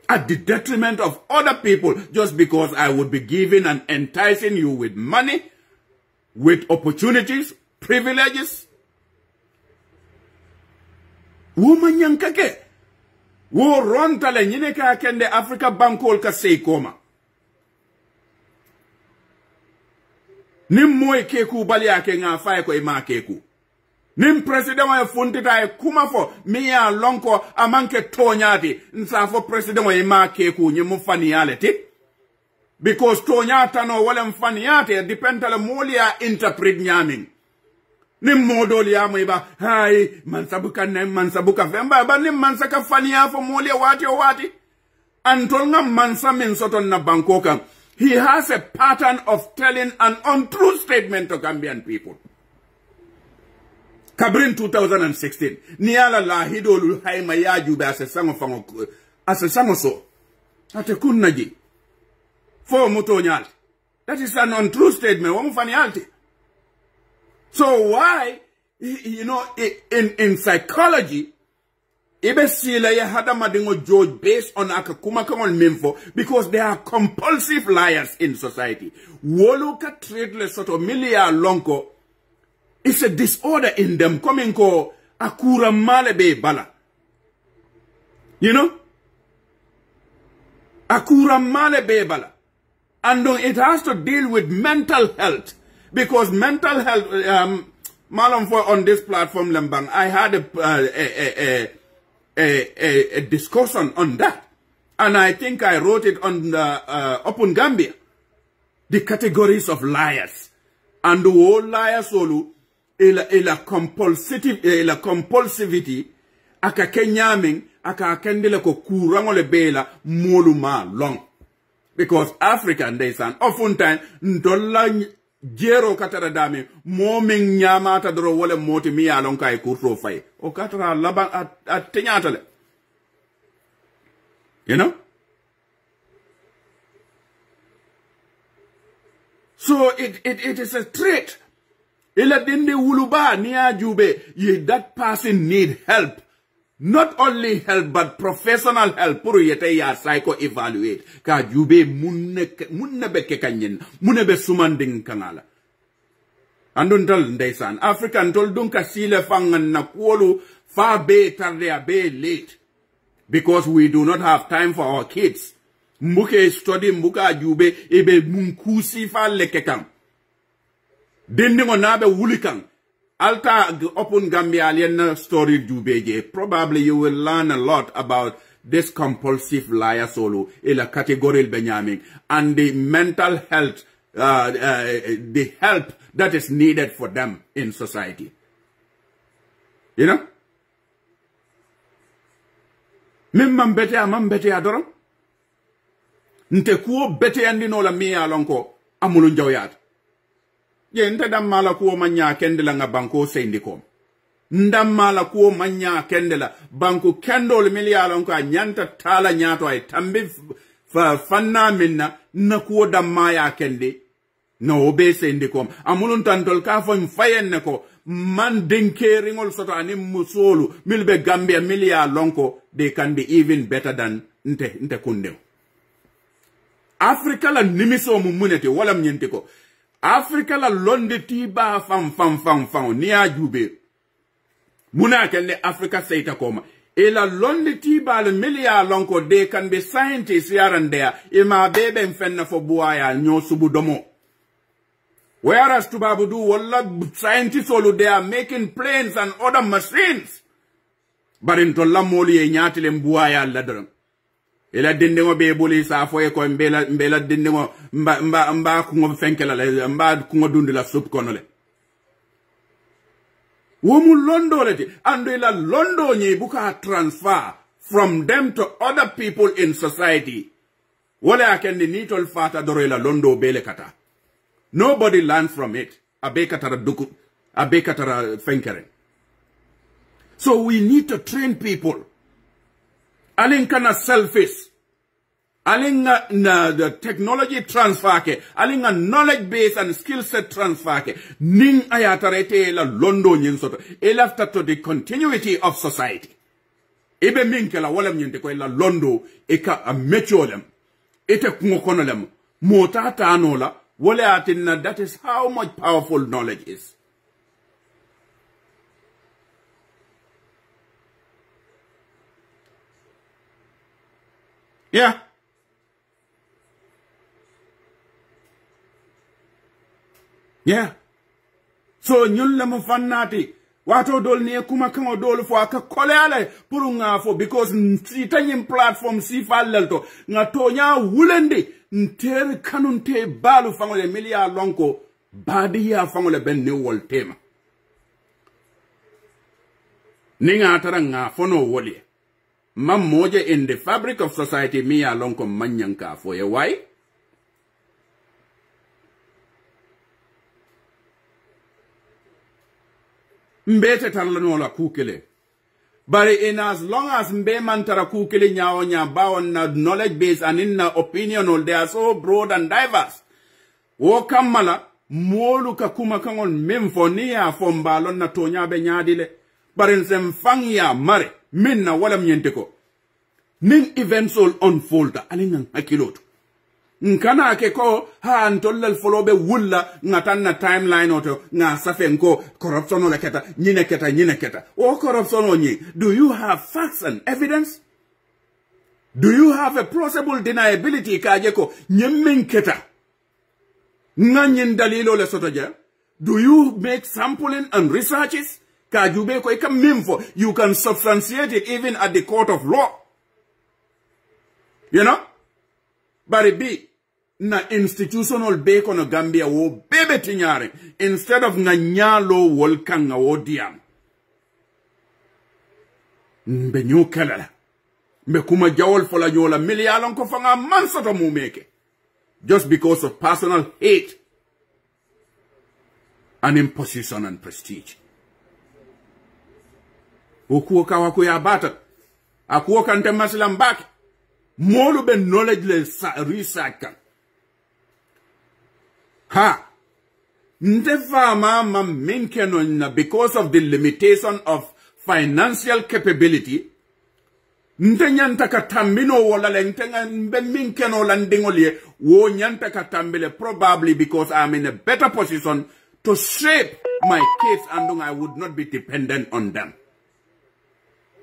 At the detriment of other people, just because I would be giving and enticing you with money, with opportunities, privileges. Woman yankake. Wo rontale nyine ka kende Africa bankol ka seikoma. Nimmoy keku bali ake nga faye ko ima keku. Nim president wa funtita e kuma fo miya lonko amanke tonyati nsafo president wa ima keku nyimu faniyaleti. Because tonyata no wale mfaniyate dependale molia interpret nyamin. Nim modoli ya mwiba hai mansabuka vemba ba nim mansaka faniya fo molia wati. Antolnga mansa min soton na Bangkoka. He has a pattern of telling an untrue statement to Gambian people. Kabrin 2016. Niala la hidolu haima ya jube asesango so. Ate kunnaji. For mutonyal. That is an untrue statement. Wamufanialti. So why, you know, in psychology, Ibe sila ya hada madingo George based on akakuma kamon memfo because they are compulsive liars in society. Woluka trade soto milia lonko. It's a disorder in them coming ko akura malebe bala. You know? Akura malebe bala. And it has to deal with mental health. Because mental health, Malam for on this platform, Lembang, I had a discussion on that. And I think I wrote it on the Open Gambia. The categories of liars. And the whole liar solo, ila compulsivity, aka kenyaming, aka kendele ko kurangole bela, moluma long. Because African days and oftentimes, ndola jero katara dame, mo ming nyamata dro wole moti miya lonka e kurto fay. O katara laban at tenyatale. You know? So it is a trait. Ila dinde wuluba niya jube, that person need help. Not only help, but professional help. Puru yete ya psycho-evaluate. Ka jube munne beke kanyen. Munne be sumanding kanala. Andun tol ndeysan. African tol dunka sile fangan na kuolu fa be tarde a be late. Because we do not have time for our kids. Mbuke study mbuka jube ebe munkusi fa lekekang. Dindingo nabe wulikang. Alta Open Gambia alien story jubeje. Probably you will learn a lot about this compulsive liar solo, ila category benyaming, and the mental health, the help that is needed for them in society. You know? Mimman bete adoram. Nte kuo bete andi no la miya lonko amulun jawyat. Ye nte dammala kuo manya kendela nga banko seindikom. Ndammala kuo manya kendela banko kendol miliyalon ka nyanta tala nyato ay tambi fanna minna na kuo dammaya kende no obe seindikom. Amulun tantol ka fo mfayenne ko man dinkeringol soto ani musolu milbe Gambia miliyalon ko they can be even better than nte kundeo. Africa la nimiso mumunete wala mnyente ko. Africa la londe tiba fam niya jube. Muna kende Africa seita koma. E la londe tiba le milia lonko they can be scientists here and there. Ima bebe mfenna fo buaya nyo subu domo. Whereas tubabudu wala scientists olu they are making planes and other machines. But into la moli e nyatile mbuaya ladram. Ela dindingo be boli sa foye ko mbela dindingo mba kungo fenkela le mba kungo dundi la soup kono le womu londo leti and ela londo nyi buka transfer from them to other people in society wala akende nitol fata doro ela londo bele kata nobody learns from it abe katara duku abe katara fenkere. So we need to train people. Alinka na selfish. Alinga na the technology transfer ke. Alinga knowledge base and skill set transfer ke. Ning ayatarete la londo nyin soto. Elafter to the continuity of society. Ebe minke la wala mnyente ko la londo eka a mechuolem. Ete kungokonolem. Motata anola. Wale atina, that is how much powerful knowledge is. Yeah. Yeah. So nyulle mo fannati Wato dol ne kuma kan dol fo aka kole ale pour nga fo because si tanyim platform si falelto nga tonya wulende nter kanunte balu fangole milia lonko badiya fangole ben ne wol tema ninga tara nga fono woli mam moje in the fabric of society miya lonko manyanka fo ye why mbete tan la la kukele but in as long as mbe man tara kukele nyao nya bawon na knowledge base and in na opinion they are so broad and diverse wo kamala molu ka kuma kangol memfo ni ya fombalon na tonya be nyadile barin sem fangya mare minna wala mnyente ko ning events all unfold alinga hakiloto nkana ke ko ha antollal folobe wulla ngatan na timeline oto nga safenko corruption ola keta nyine keta o corruption onyi do you have facts and evidence do you have a plausible deniability kaje ko nyemmen keta nganyin dalilo le sotoja do you make sampling and researches kajube ko ikam mimfo you can substantiate it even at the court of law you know but be na institutional be kono Gambia wo bebe tinyare instead of nga nyalo wolkanga wo diam mbe nyukala mbe kuma jawol fola nyola milialon ko fanga mansoto mumeke just because of personal hate and imposition and prestige ukuoka wako ya bata akuoka nte masilam baki molu be knowledge le research kan ha ndefa mama minkeno na because of the limitation of financial capability ntanyanta katambino wala lentenga mbe minkeno landingolie wo nyanta katambile probably because I'm in a better position to shape my kids and I would not be dependent on them.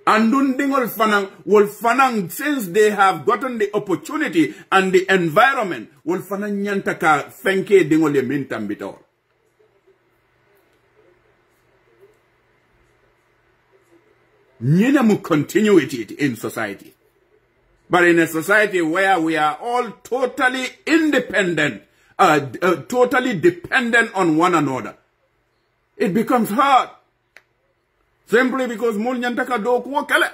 Andundingol fanang will fanang since they have gotten the opportunity and the environment will fanang nyantaka fenke dingole mintambito. Nyinamu continuity in society. But in a society where we are all totally independent, totally dependent on one another, it becomes hard. Simply because mul nyantaka do ko kala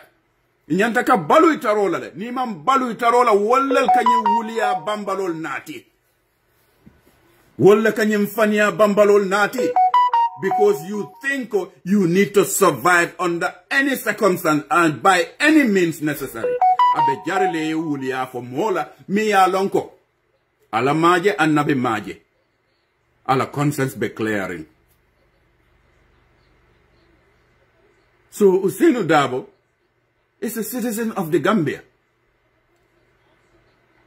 nyantaka balu itarola le ni mam balu itarola wallal kanyi wuliya bambalol nati walla kanyi mfania bambalol nati because you think you need to survive under any circumstance and by any means necessary abe jarele wuliya fo mola mi ya lonko ala maje annabi maje ala conscience be clearing. So Ousainou Darboe is a citizen of the Gambia.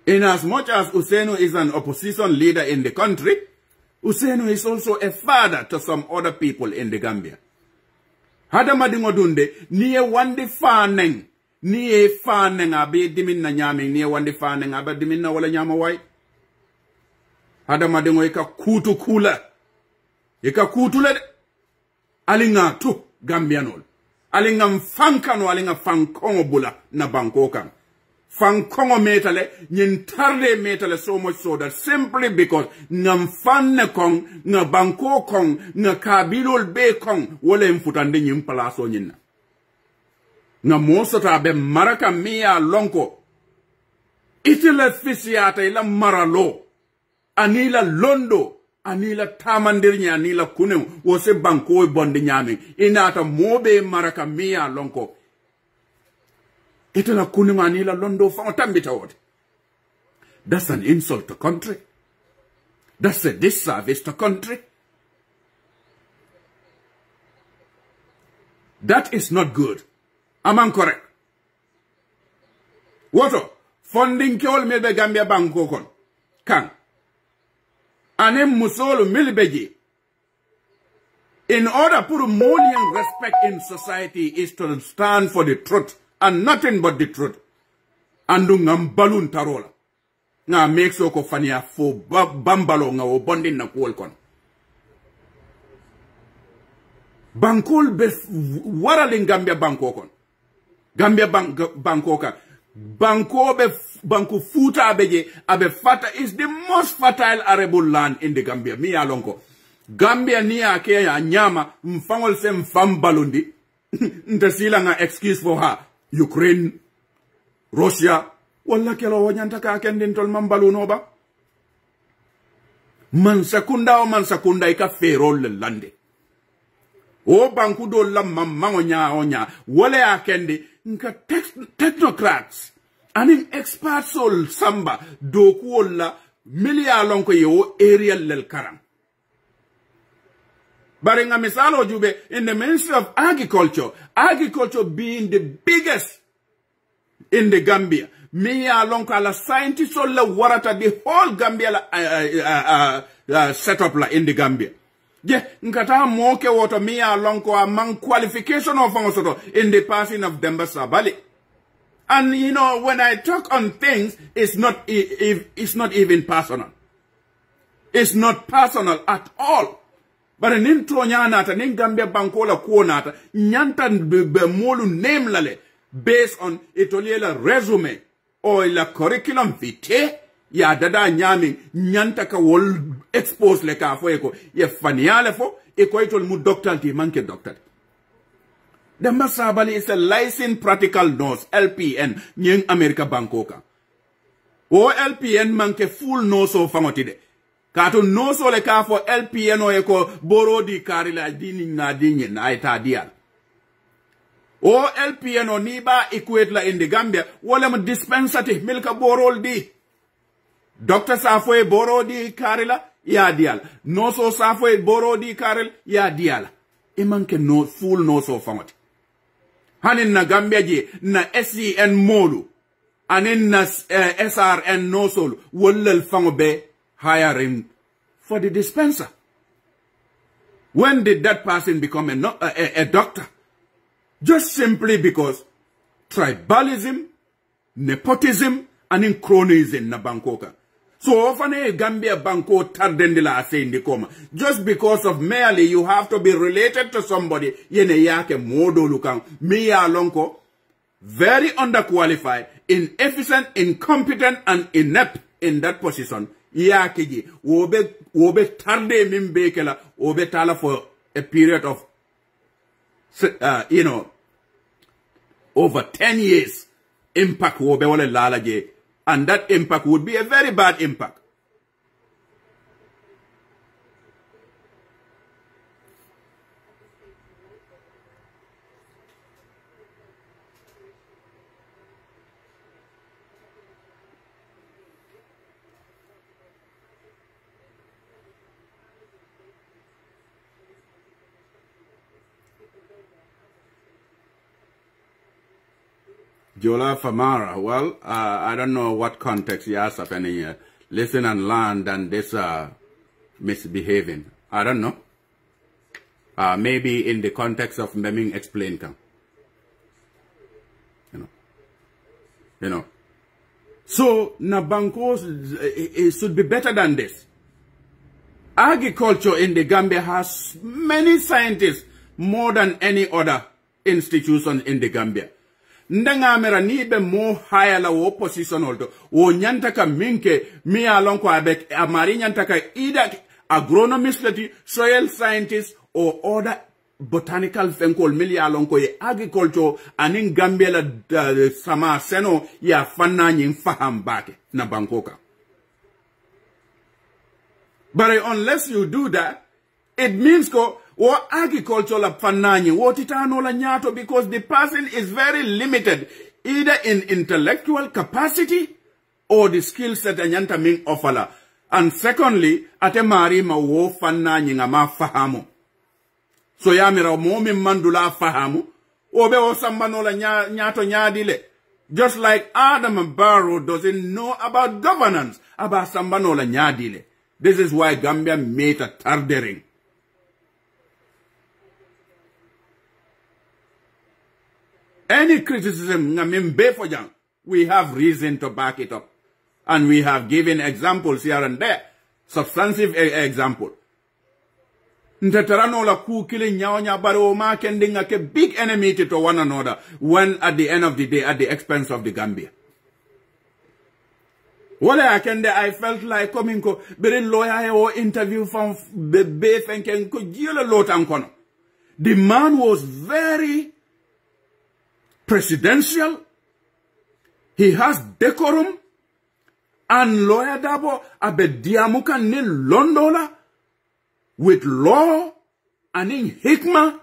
In as much as Ousainou is an opposition leader in the country, Ousainou is also a father to some other people in the Gambia. Hadama dingodunde niye wandi faneng niye faneng abe dimin na nyaming niye wandi faneng abe dimin na wala nyama wai. Hadama dingo ika kutu kula ika kutu le alinga tu Gambianol. Alinga mfankano alinga fankongo bula na bankokan. Fankongo metale, nyintarde metale so much so that simply because nga mfanne kong, nga banko kong, nga kabilol be kong, wale mfutande nyimpalaso nyina. Nga mosota be maraka miya lonko. Itile fisiata ila maralo. Anila londo. Anila tamandirnya anila kunem wose banko bondi nyame inata mobe maraka miya lonko itala kunem anila londo fa tambita wote. That's an insult to country. That's a disservice to country. That is not good. Am I correct? What funding kyol mebe Gambia banko kon kan anem musolo milbeji. In order to put Molian respect in society is to stand for the truth and nothing but the truth. Andu ngam balun tarola. Nga make so ko fania fo bambalo nga o bondin na kuol kon. bankol be waralin Gambia banko kon. Gambia banko kan. Banko be banku futa abeje abe fata is the most fertile arable land in the Gambia. Mi alonko. Gambia ni ake ya nyama mfangol se mfambalundi. Ntasila nga excuse for her. Ukraine, Russia, wala kelo wanyantaka akendin tol mambaluno ba? Mansakunda o mansakunda ika ferol lande. O banku do la mamango onya wale akendi nka technocrats aning experts ol samba doku wala milia lonko yo area lel karam. But in a misalo jube, in the Ministry of Agriculture being the biggest in the Gambia, me along ala scientists all the warata the whole Gambia setup la in the Gambia. Yeah, nkata moke water me along ko among qualification of in the passing of 𝒂𝒂𝒏. And you know, when I talk on things, it's not even personal. It's not personal at all. But an intro nyanata, nin Gambia bankola kuonata, nyantan be molu name lale, based on itoliela resume, or la curriculum vitae, ya dada nyami, nyanta ka wol expose le ka fo eko, ye faniale fo, eko itol mu doctor ti manke doctor. 𝒂𝒂𝒏 is a licensed practical nurse, LPN, nyeng America bankoka. O LPN manke full nurse o fangotide. Kato no so le ka for LPN o eko boro di karila dini na dinye na ita dial. O LPN o niba equate la in the Gambia, wole mo dispensati milka borol di. Doctor Safoe boro di karila, ya dial. No so Safoe boro di karil, ya dial. Imanke no full no so famati. Hanin na Gambia ji na SEN molu. Anin na SRN no sol, wolel fango be. Hiring for the dispenser. When did that person become a doctor? Just simply because tribalism, nepotism, and cronyism na bankoka. So often a Gambia banko tardendila ase in the coma. Just because of merely you have to be related to somebody, yene yake modo lukang, miya lonko, very underqualified, inefficient, incompetent, and inept in that position. Ya kiji wobe tarde mimbekela wobe tala for a period of over 10 years impact wobe wale lalaje, and that impact would be a very bad impact. Jola Famara, well, I don't know what context you asked of any listen and learn than this misbehaving. I don't know. Maybe in the context of Meming explain come. You know. So Nabanko it should be better than this. Agriculture in the Gambia has many scientists more than any other institution in the Gambia. Ndangamera nibe mo higher la wo position oldo wo nyantaka minke mi alonko abek amari nyantaka either agronomist lati soil scientist or other botanical fenkol mili alonko ye agriculture anin Gambia la sama seno ya fanna nyin faham bake na bankoka. But unless you do that, it means ko or agriculture la fanani, what itano la nyato, because the person is very limited, either in intellectual capacity or the skill set anyanta ming ofala. And secondly, ate mari ma wo fanani nga ma fahamu. So yamira momi mandula fahamu, obe o sambano la nyato nyadile. Just like Adam Barrow doesn't know about governance, about sambano la nyadile. This is why Gambia made a tardering. Any criticism, we have reason to back it up. And we have given examples here and there. Substantive example. Nteterano la ku kili nyawnya bare o ma kendinga ke big enemy to one another when at the end of the day at the expense of the Gambia. Wala akende I felt like coming ko bere lawyer or interview from be thinking ko jila lotan kono. The man was very presidential. He has decorum. And lawyer Darboe abe diamuka ni Londola with law and in hikma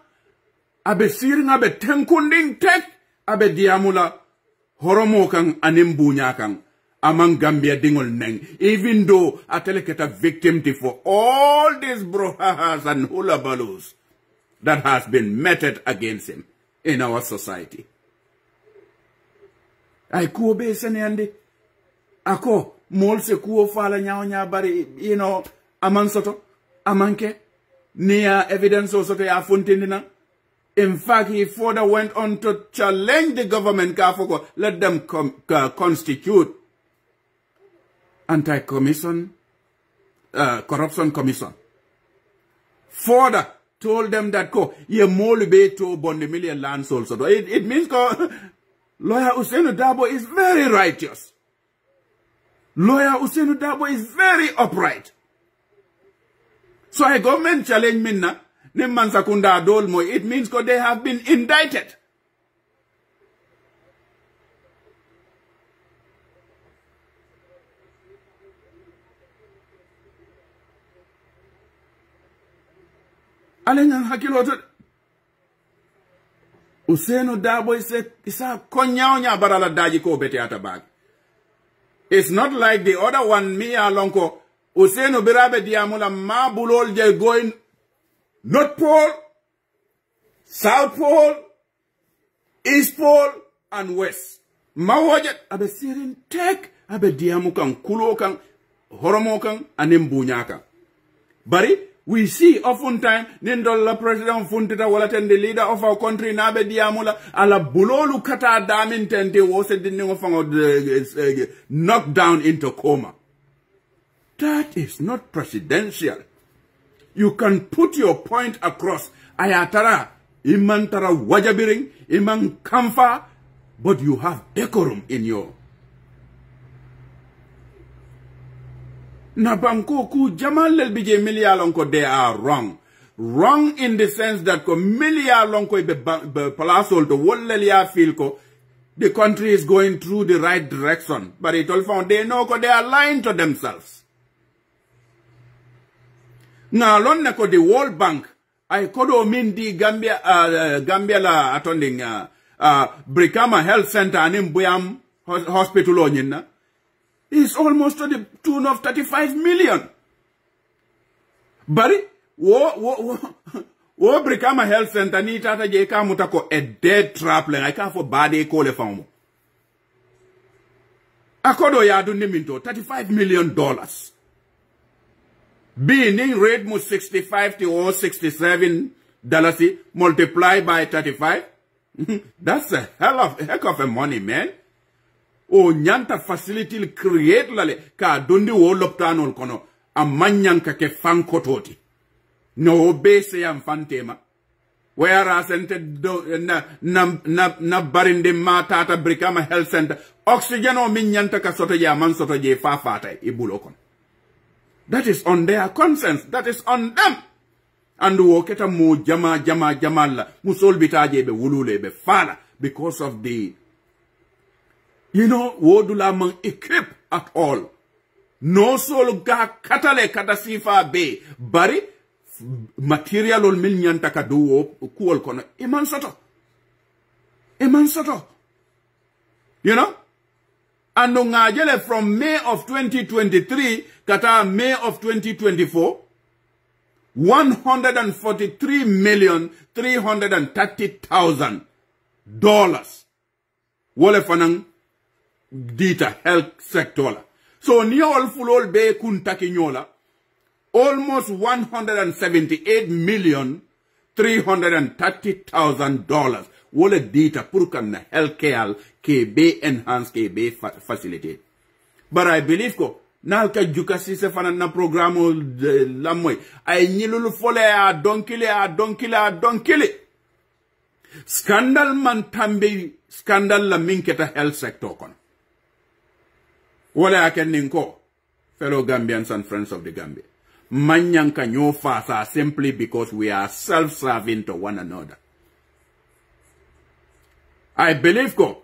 abe siring abe tenkunding tek abe diamula horomokan animbunyakan among Gambia dingol neng, even though ateleketa victim for all these brouhahas and hula balloons that has been meted against him in our society. I kuobe senyandi ako mol se kuo fala nya bari aman soto amanke near evidence also ya funtindina. In fact, he further went on to challenge the government kafoko let them constitute anti-corruption commission. Further told them that ye molube to bond million lands also. It means lawyer Ousainou Darboe is very righteous. Lawyer Ousainou Darboe is very upright. So a government challenge minna nemman sakunda dolmo. It means they have been indicted. Alengan hakiloto Ousainou Darboe isa konyaonya barala daji ko bete atabag. It's not like the other one, me alonko. Ousainou birabe diamula ma bulol je going North Pole, South Pole, East Pole, and West. Ma wajet abe sirin tek abe diamukan kulokan horomokan animbunyaka. Bari we see oftentimes nindola president funtita walaten the leader of our country nabe diamula ala bulolu kata damin tente wose dinningo fango knocked down into coma. That is not presidential. You can put your point across. Ayatara imantara wajabiring imang kamfa, but you have decorum in your Nabanko ku Jamal Lelbije Milialonko, they are wrong. Wrong in the sense that Milialonko be palasol to Wollelia Filko, the country is going through the right direction. But it all found they know they are lying to themselves. Now alone ko the World Bank, I kodo mindi Gambia la attending Brikama Health Center and Mbuyam Hospital onyina. Is almost to the tune of 35 million. Bari, wo Brikama Health Center ni tata je ka mutako a dead trap len. I can't for bade ko le famu. Akodo ya du niminto $35 million. Being rate mu 65 to 67 dollars multiplied by 35. That's a heck of a money, man. O nyanta facility create lale ka dundi wo loptanol kono amanyanka ke fankototi no base yam fantema whereas ente na barinde matata Brikama Health Center oxygen o min nyanta ka soto ya man soto je fafata ibulo kon. That is on their conscience. That is on them. And woketa mu jamala musol bitaje be wulule be fala because of the wodula man equip at all. No solo ga katale katasifa be bari material ol milnyanta kadu kuol kono iman soto. And ngajele from May of 2023 kata May of 2024 $143,330,000 wole fanang dita health sector. So niol fulol be kuntaki nyola almost $178,330,000 wole dita purkan na healthcare ke be enhance ke be facilitate. But I believe nalka juka sise fanan na programo la moy ay ñilulu fole a donkile scandal man tambi scandal la minketa health sector kon wala ken ninko fellow Gambians and friends of the Gambia manyanka nyo fasa simply because we are self-serving to one another. I believe ko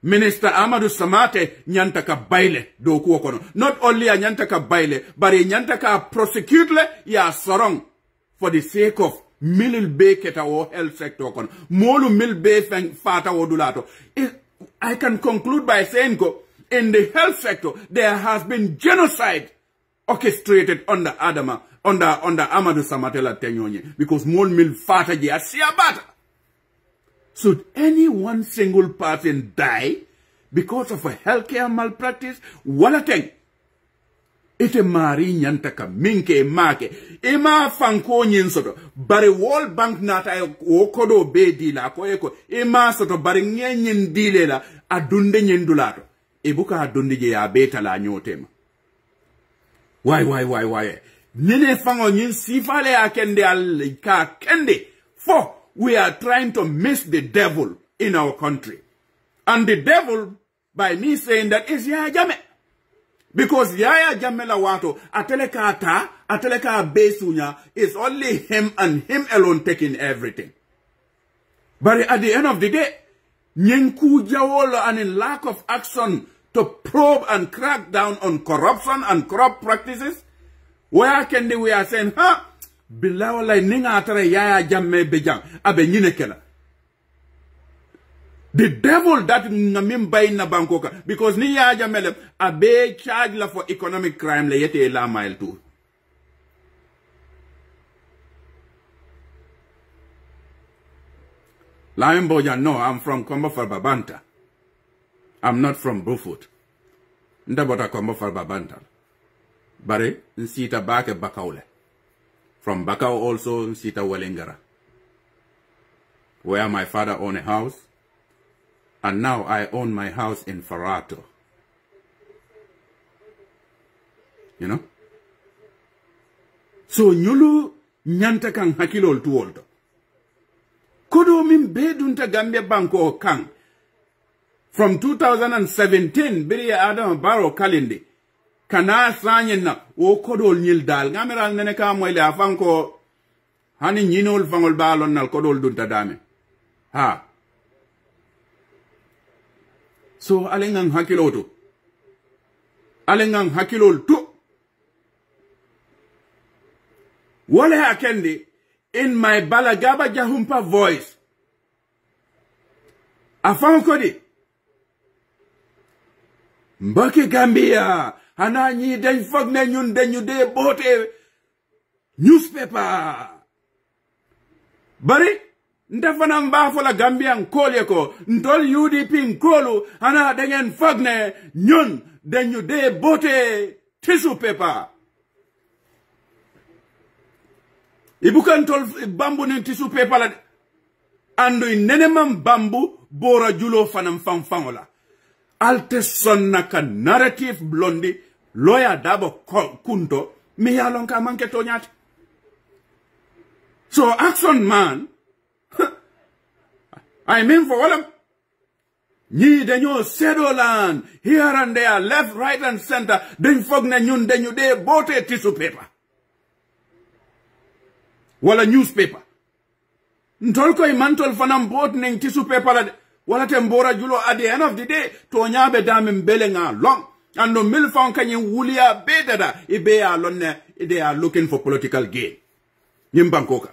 Minister Amadou Samate nyantaka baile do kuokono. Not only a nyantaka baile, but a nyantaka prosecute le ya sorong for the sake of milil be keta wo health sector kono. Molu mil be fata wo dulato. I can conclude by saying ko in the health sector there has been genocide orchestrated under Amadou Samatela Tenyonye because mol mil fata ji asiabata. Should any one single person die because of a healthcare malpractice? Walateng. Ite mari nyantaka minke make. Ima fanko nyinsoto. Bari World Bank nata wokodo be dila ko eko. Ima soto bari nyen dile la adunde nyendulato. Ibuka adunde je ya beta la nyotema. Why? Nene fango nyin sifale akende al ka kende. For we are trying to miss the devil in our country. And the devil, by me saying that, is Yaya Jammeh. Because Yaya Jammeh Lawato, ateleka besunya, is only him and him alone taking everything. But at the end of the day, Nyenku Jawolo and in lack of action to probe and crack down on corruption and corrupt practices, where can we are saying, Bilawala ninga atare Yaya Jammeh bejang abe nyine kela. The devil that namim bay na bankoka because ni Yaya Jammeh abe charge la for economic crime le yete la mile too. Lion Bojan, no, I'm from 𝒂𝒄𝒄𝒏𝒏. I'm not from Brufut. Ndabota 𝒂𝒄𝒄𝒏𝒏. Bare nsita bake bakaule. From Bakau also, Nsita Wellingara, where my father owned a house, and now I own my house in Farato. You know? So, nyulu nyanta kang hakilol tuolto. Kodo min bedunta Gambia Banko kang. From 2017, Biriya Adam Barrow Kalindi. Kana sanyen na o kodol nyil dal ngameral nene ka moyle afanko hani nyinol fangol balon nal kodol dunta dame so alengang hakilol tu wale hakendi in my balagaba jahumpa voice afanko di mbake Gambia Hananyi den fogne nyun den yude bote newspaper. Bari ndafana mbafo la Gambian kolye ko ntol UDP nkolu hana dengen fogne nyun den yude bote tissue paper. Ibukan tol bambu ni tissue paper la andu nenemam bambu bora julo fanam fangola. Alte sonnaka narrative blondi lawyer Darboe kunto mi yalon ka manke tonyat. So action man I mean for all Ni denyo sedolan here and there left right and center den fogne nyun denyu de bote tissue paper wala newspaper ntolko imantol fanam bot ning tissue paper la wala tembora julo at the end of the day to nyabe dame mbele nga long and no milfon kanyin wulia bedada ibe ya lonne they are looking for political gain nyimbankoka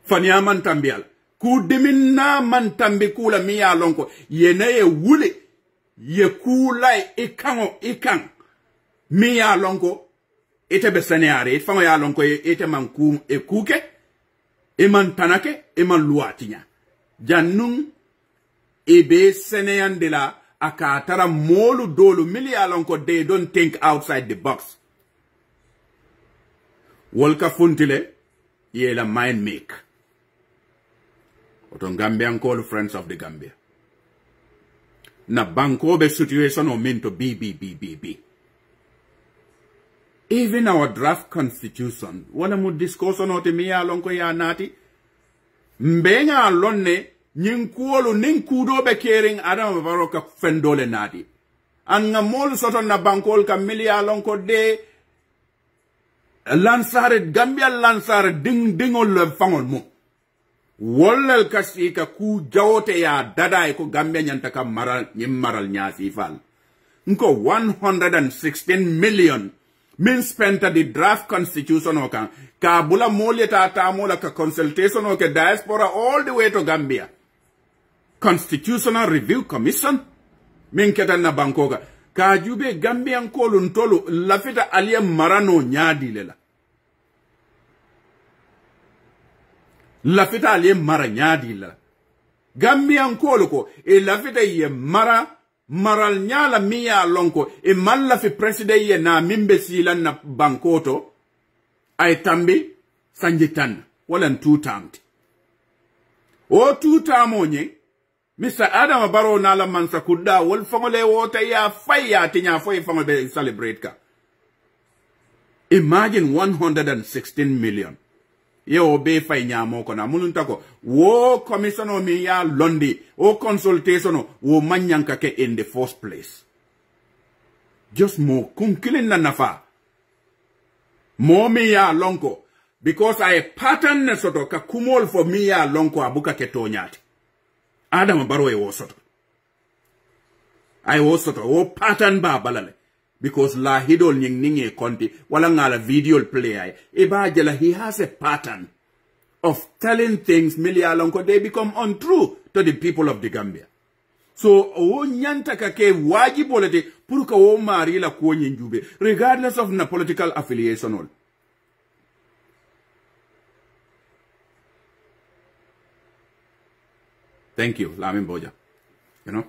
fania man tambial ku dimina man tambi kula mi ya lonko yeneye wuli ye kulai ikang mi ya lonko ite besaneare fango ya lonko ite mankum ekuke iman tanake iman luatinya jannung ebe seneyan de la akatara molu dolu milialonko they don't think outside the box. Wolka funtile ye la mind make. Oton Gambian call friends of the Gambia. Na banko be situation o minto B. even our draft constitution, wala mu discussion oti mi ya lonko ya nati, mbenga lonne, nying kuolu ning kudo be kering Adama Barrow ka fendole nati. An nga mol soto na bankol ka milia lonko de, lansare, Gambia lansare dingol le fangol mo. Wallal kasi ka ku jawote ya dada ko Gambia nyanta ka maral nyasi fal. Nko 116 million min spent the draft constitution okan ka bula moleta ta mola ka consultation o ke diaspora all the way to Gambia. Constitutional Review Commission min ketan na bankoga ka jube Gambian kolun tolu lafita aliye marano nyadi lela. Lafita aliye mara nyadi lela. Gambian kolu ko e lafita ye maral nyala miya lonko e malla fi president ye na mimbe silan na bankoto ay tambi sanjitan wala 2 times. O 2 times nye Mr. Adama Barrow na la mansa kudda wol fangole wota ya faya tinya foy fangole celebrate ka. Imagine 116 million. Ye obe fay nyamo ko na mulunta ko wo commission o mi ya londi o consultation wo manyanka ke in the first place. Just mo kunkilin na nafa. Mo mi ya lonko because I pattern na soto ka kumol for mi ya lonko abuka ke tonyati. Adama Barrow wo soto. I was soto wo pattern ba balale. Because la hidol nying konti wala ngala video play eba jela he has a pattern of telling things milia lonko they become untrue to the people of the Gambia. So o nyanta ka ke wajibolete pour ka o mari la ko njube regardless of na political affiliation all. Thank you, Lamin Boja. You know?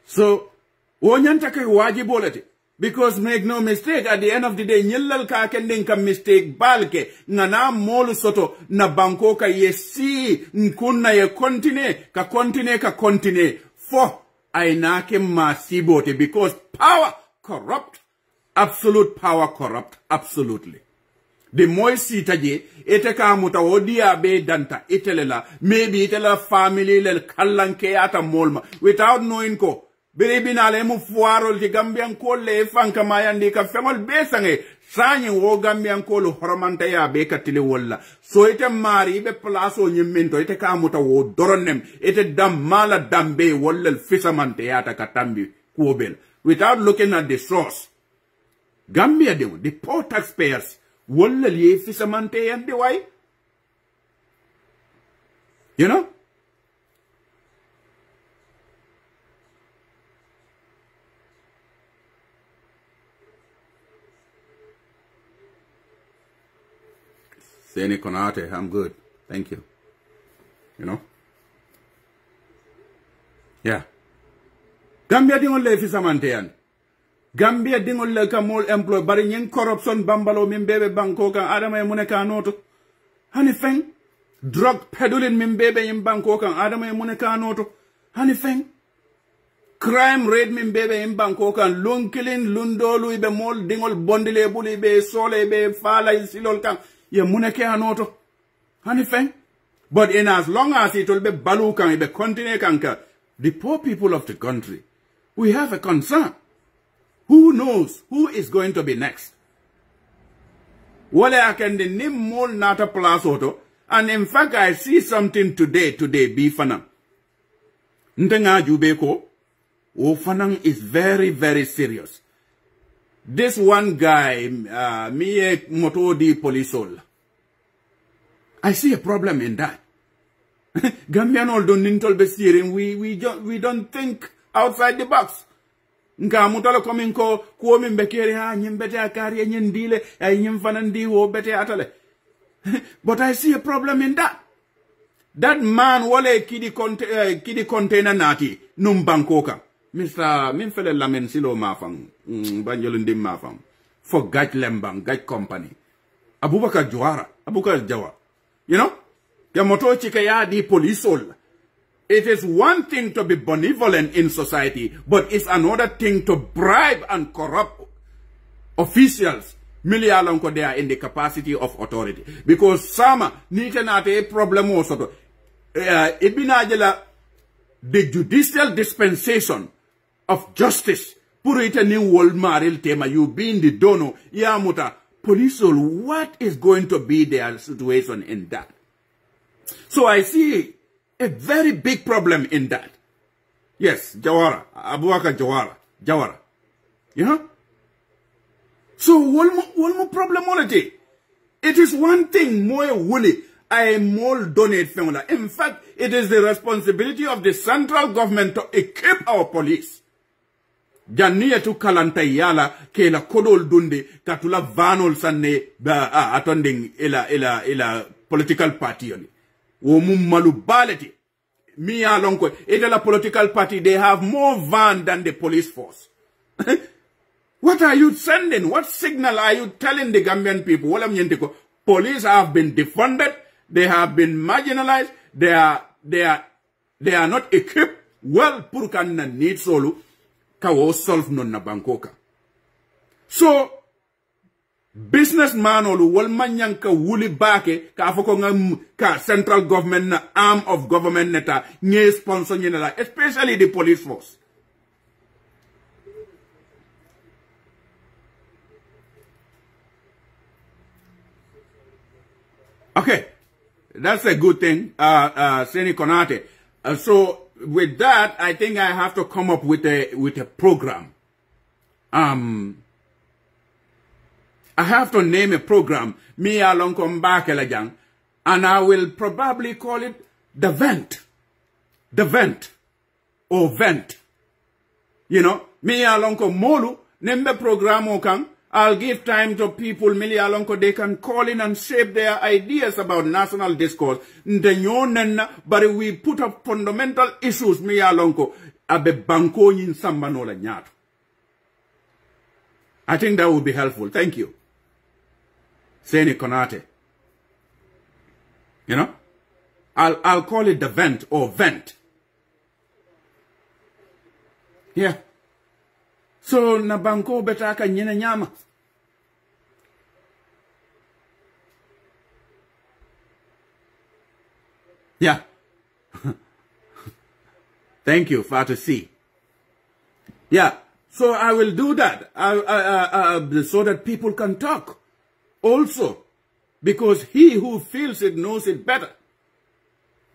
So o nyanta ka wajibolete. Because make no mistake, at the end of the day, nyellal ka kending ka mistake balke, ngana molu soto na banko ka yesi, nkunna ye continue, for ainake masibote, because power corrupt, absolute power corrupt, absolutely. The moisi taje, ete ka muta odia be danta, itelela, maybe itela family lel kalanke ata molma, without knowing ko, Bere binale mu fuarol ti Gambian kolle fanka mayandi ka fengol besange sanyi wo Gambian kolu horomanta ya be katile wolla so ite mari be plaso nyimmento ite kamuta wo doronem ite dam mala dambe wolla fisamante yata katambi kuobel without looking at the source. Gambia the poor taxpayers wolla ye fisamante yande why? You know? Seni Konate, I'm good. Thank you. You know? Yeah. Gambia dingol le fisamante yan. Gambia dingol le kamol employ bari nyen corruption bambalo min bebe banko kan Adama muneka noto. Hani feng. Drug peddling min bebe yin banko kan Adama muneka noto. Hani feng. Crime rate min bebe yin banko kan lung killing lundolu ibe mol dingol bondile buli ibe sole ibe fala isilol kan. Ye muneke anoto. Hani feng. But in as long as it will be balu kan ibe continue kanka, the poor people of the country, we have a concern. Who knows who is going to be next? Wale akende nim mol nata plasoto, and in fact I see something today bifana. Ntenga jubeko, ofanang is very, very serious. This one guy, Miye Motodi Polisol. I see a problem in that. Gambian all don't nintol besirin. We don't think outside the box. Nka mutala coming ko min bekeri ha nyim bete akari nyin dile ay nyim fanandi wo bete atale. But I see a problem in that. That man wale kidi container nati num bankoka. Mr. Minfele Lamen Silo Mafang, Banjolundi Mafang, for Gaj Lembang, Gaj Company. Abubakar Jawa. You know? Yamoto Chikaya di Polisol. It is one thing to be benevolent in society, but it's another thing to bribe and corrupt officials Milialonko they are in the capacity of authority. Because sama nite nate a problem also. Ibinajela the judicial dispensation of justice. Purita ni world maril tema you being the dono yamuta police. What is going to be their situation in that? So I see a very big problem in that. Yes, Jawara, Abuaka Jawara. You know? So, one more problem already. It is one thing more woolly. I more donate family. In fact, it is the responsibility of the central government to equip our police. Janiya tu kalanta yala ke la kodol dundi katula vanol sanne attending ila political party yoni. Wo malu baleti. Mi alonko la political party they have more van than the police force. What are you sending? What signal are you telling the Gambian people? Police have been defunded. They have been marginalized. They are not equipped. Well, purkan need solu kawo solve non na bankoka. So businessman olu wal manyang ka wuli bake ka afoko ka central government na arm of government neta nye sponsor nyela, especially the police force. Okay, that's a good thing, Seni Konate. So with that, I think I have to come up with a program. I have to name a program. Me along come back and I will probably call it the vent, or vent. You know, me along come molu nembe program okang. I'll give time to people, they can call in and shape their ideas about national discourse. But we put up fundamental issues, abe banko yin sambanola nyat. I think that would be helpful. Thank you. Seni Konate. You know? I'll call it the vent or vent. Yeah. So na banko betaka nyene nyama. Yeah. Thank you, Fatu C. Yeah. So I will do that so that people can talk also. Because he who feels it knows it better.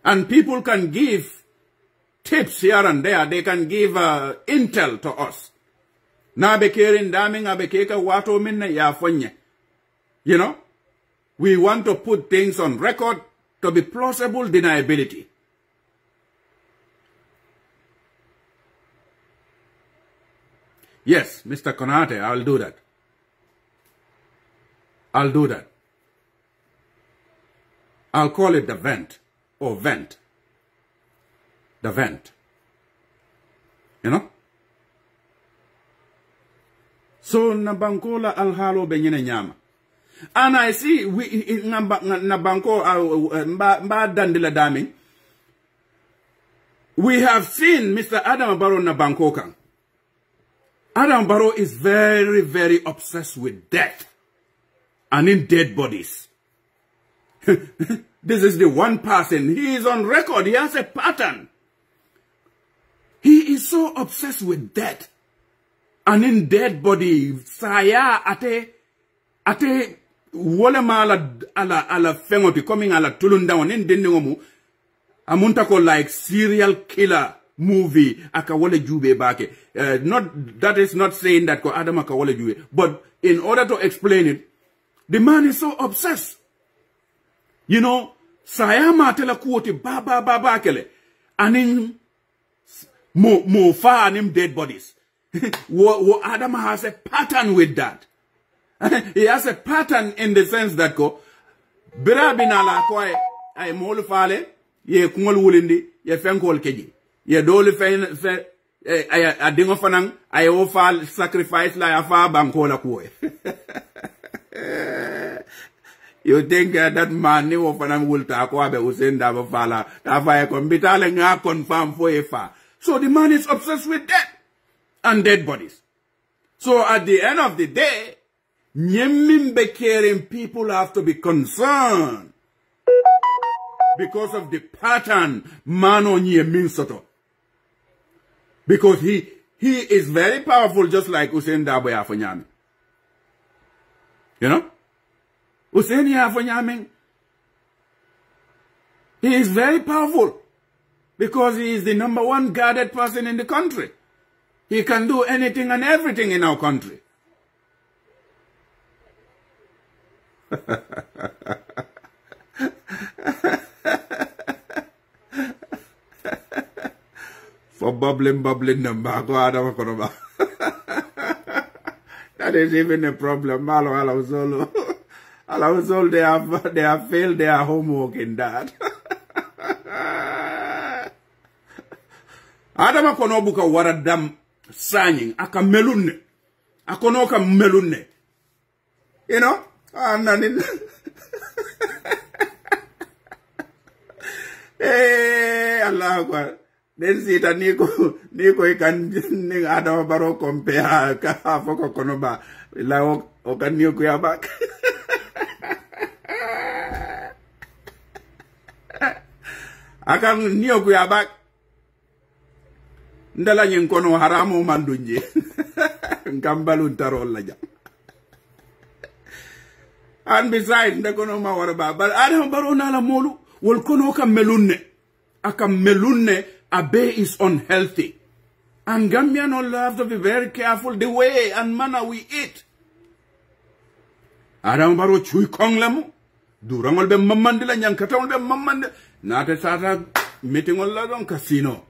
And people can give tips here and there. They can give intel to us. Na bekerin daming abekeka wato minna ya fonye. You know, we want to put things on record to be plausible deniability. Yes, Mr. Konate, I'll do that. I'll do that. I'll call it the vent or vent. The vent. You know? So nabankola alhalo benyene nyama. And I see we nabanko mba dandila dami. We have seen Mr. Adam Barrow nabanko kang. Adam Barrow is very, very obsessed with death and in dead bodies. This is the one person. He is on record. He has a pattern. He is so obsessed with death. And in dead body, saya ate wole mala ala fengoti coming ala tulunda in dindingomu amunta ko like serial killer movie akawole jube bake. Not that is not saying that ko Adam akawole jube, but in order to explain it, the man is so obsessed. You know, saya matela kuoti ba kele anin mo fa anim dead bodies. Adam has a pattern with that. He has a pattern in the sense that ko bira binala ko ay molu fale ye kungol wulindi ye fenkol keji ye dole fe ay adingo fanang ay ofal sacrifice la afa bankola ko. You think that man ni ofanang wulta ko abe usenda ba fala afa ko bitale nga confirm for efa. So the man is obsessed with death and dead bodies. So at the end of the day, Nyemimbe caring people have to be concerned because of the pattern mano nyemin soto. Because he is very powerful, just like Ousainou Darboe afonyami. You know? Ousainou afonyami. He is very powerful because he is the #1 guarded person in the country. He can do anything and everything in our country. For bubbling them back. That is even a problem. Alauzolo, they have failed their homework in that. Adama kono buka waradam sanying aka melunne. Akono ka melunne. You know? Allah Akbar. Then see that Nico can Adama Baro compare Foko Konoba. La Okan Nico back. I can Nico back. Ndala nyenkono haramu mandunje. Nkambalun tarolaja. And besides, ndakono mawaraba. But Adam Barona la molu. Wolkono ka melunne. Aka melunne, abe is unhealthy. And Gambian all have to be very careful the way and manner we eat. Adam Baro chui kong lamu. Durangol be mamandila nyankatangol be mamand. Nate sata meeting all la casino.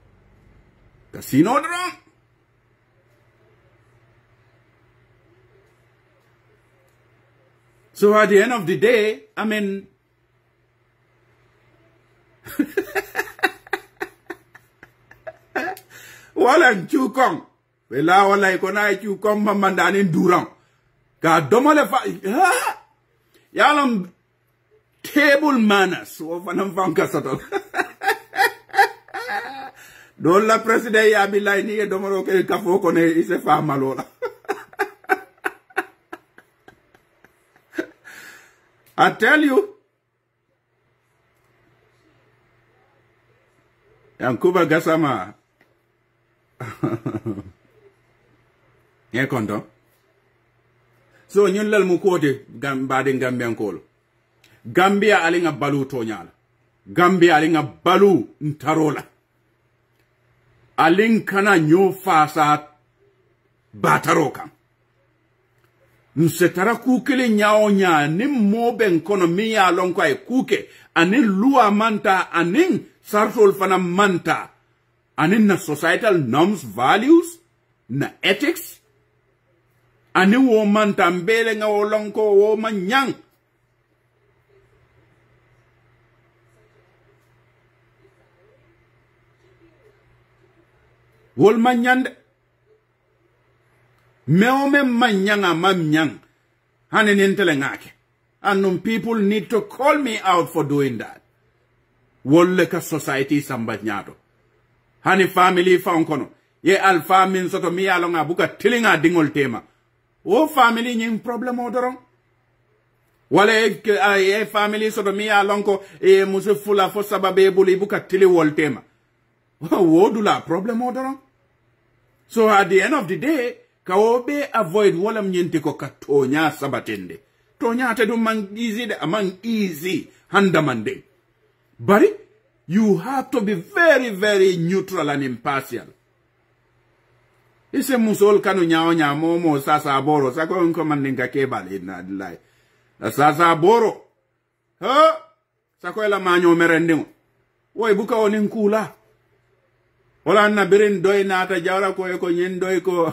Casino drunk. So at the end of the day, I mean, wala chukong, wala wala ikona chukong mamandani durang. Ka domole fa, yalam table manners. Wofanam fanka sato. Don la president ya bilay ni domoro ke kafo kone ise fa malola. I tell you, Yankuba Gasama, ye kondo. So nyun lal mu kote badin Gambian kolo. Gambia alinga balu tonyala. Gambia alinga balu ntarola. Aling kana nyo fasa bataroka. Nsetara kukele nyao nya ni moben kono miya lonko ay kuke anin lua manta anin sartol fana manta anin na societal norms values na ethics anin wo manta mbele nga wo lonko wo manyang wol manyande Meome manyanga mamnyang. Hanintelengake. And people need to call me out for doing that. Wolleka society sambanyato. Hani family faunkono. Ye al family soto mi alonga buka tilinga dingol tema. O family nying problem odorong. Wale ye family soto mi alonko e musu fula fo sababe buli buka tili wol tema. Wodula problem odorong. So at the end of the day, kaobe avoid walam nyente ko katonya sabatende. Tonya te do man easy de among easy handamande. But you have to be very, very neutral and impartial. Ise musol kanu nyao momo sasa aboro. Sako unko mandinga kebali na adilai. Sasa aboro. Sako ela manyo merendingo. Woy buka oninkula. Wala na birin doy na ata jawra ko eko nyen doy ko.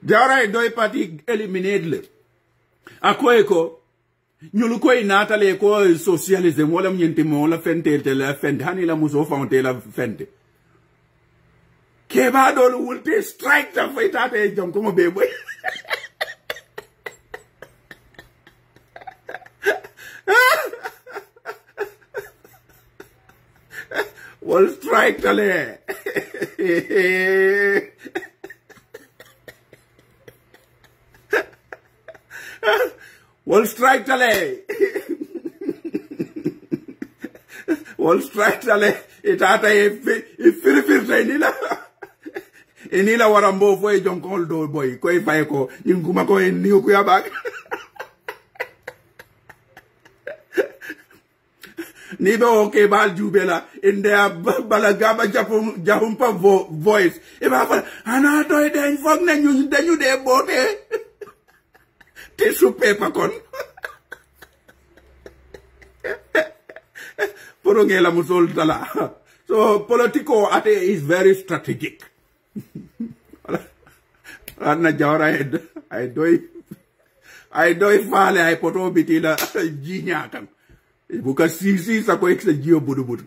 Jawra doy party eliminate le. Ako eko nyulu ko inata le ko socialism wala mnyente mo la fente te la fente hani la muso fonte la fente. Keba dolu wulte strike ta feta te jom ko mo bebo. Wall strike tale. Wall strike tale. Wall strike tale. Itata ifirifirta inila warambo fo e jonkol do boy koy fay ko nguma ko en niu kuya bak. Ni be okay bal jubela in there balagaba jahumpa voice. E ba fa ana do den fok na ñu dañu de bote. Tissue paper kon. Porongela musol tala. So political ate is very strategic. Anna jawra head. I do fale I poto bitila jinya kam. Buka sisi sa ko ekse jio budu budu.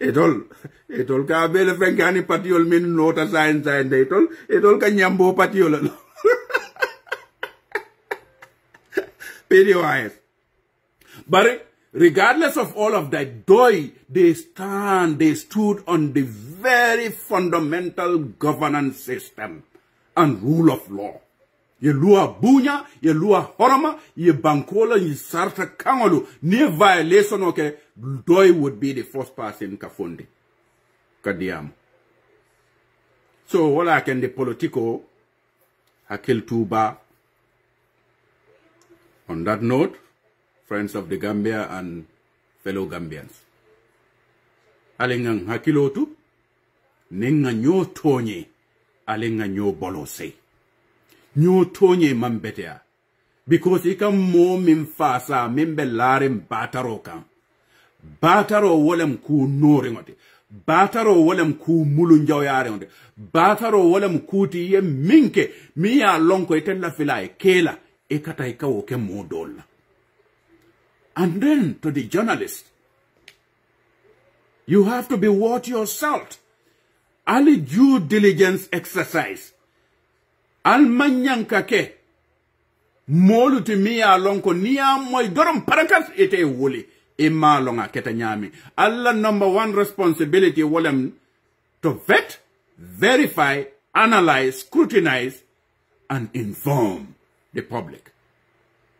Etol ka bele fengani patiol min nota science and etol ka nyambo patiol. PDOIS. But regardless of all of that, they stood on the very fundamental governance system and rule of law. Ye lua bunya, ye lua horama, ye bankola, ye sarta kangolu, near violation okay, Doi would be the first person kafundi. Kadiam. So wala can the politico hakil tuba. On that note, friends of the Gambia and fellow Gambians. Alengang hakilotu, nenga nyo tonye, alenga nyo bolose. Nyo tonye mambetea. Because ika mo mimfasa mimbe larim bataro kan. Bataro wolem ku nori ngote. Bataro wolem ku mulunjaw yare ngote. Bataro wolem kuti ye minke. Miya lonko itella filae kela. Ekata ika woke modol. And then to the journalist, you have to be worth your salt. Ali due diligence exercise. Al manyanka ke. Molu ti miya lonko niya moy dorom parakas ete woli. Ima longa keta nyami. Allah number one responsibility wolem to vet, verify, analyze, scrutinize, and inform the public.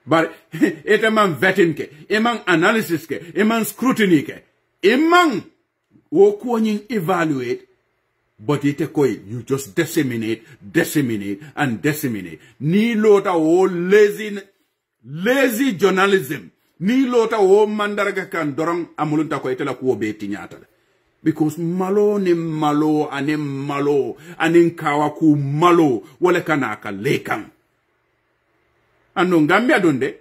But it among vetting ke, among analysis ke, among scrutiny ke, among wokuanying evaluate, but it koi you just disseminate, and disseminate. Ni lota o lazy journalism. Ni lota o mandaraga kan dorong amulunta ko itela ko be tinyata. Because malo ni malo anin kawaku malo wale kanaka lekang. And Gambia dunde,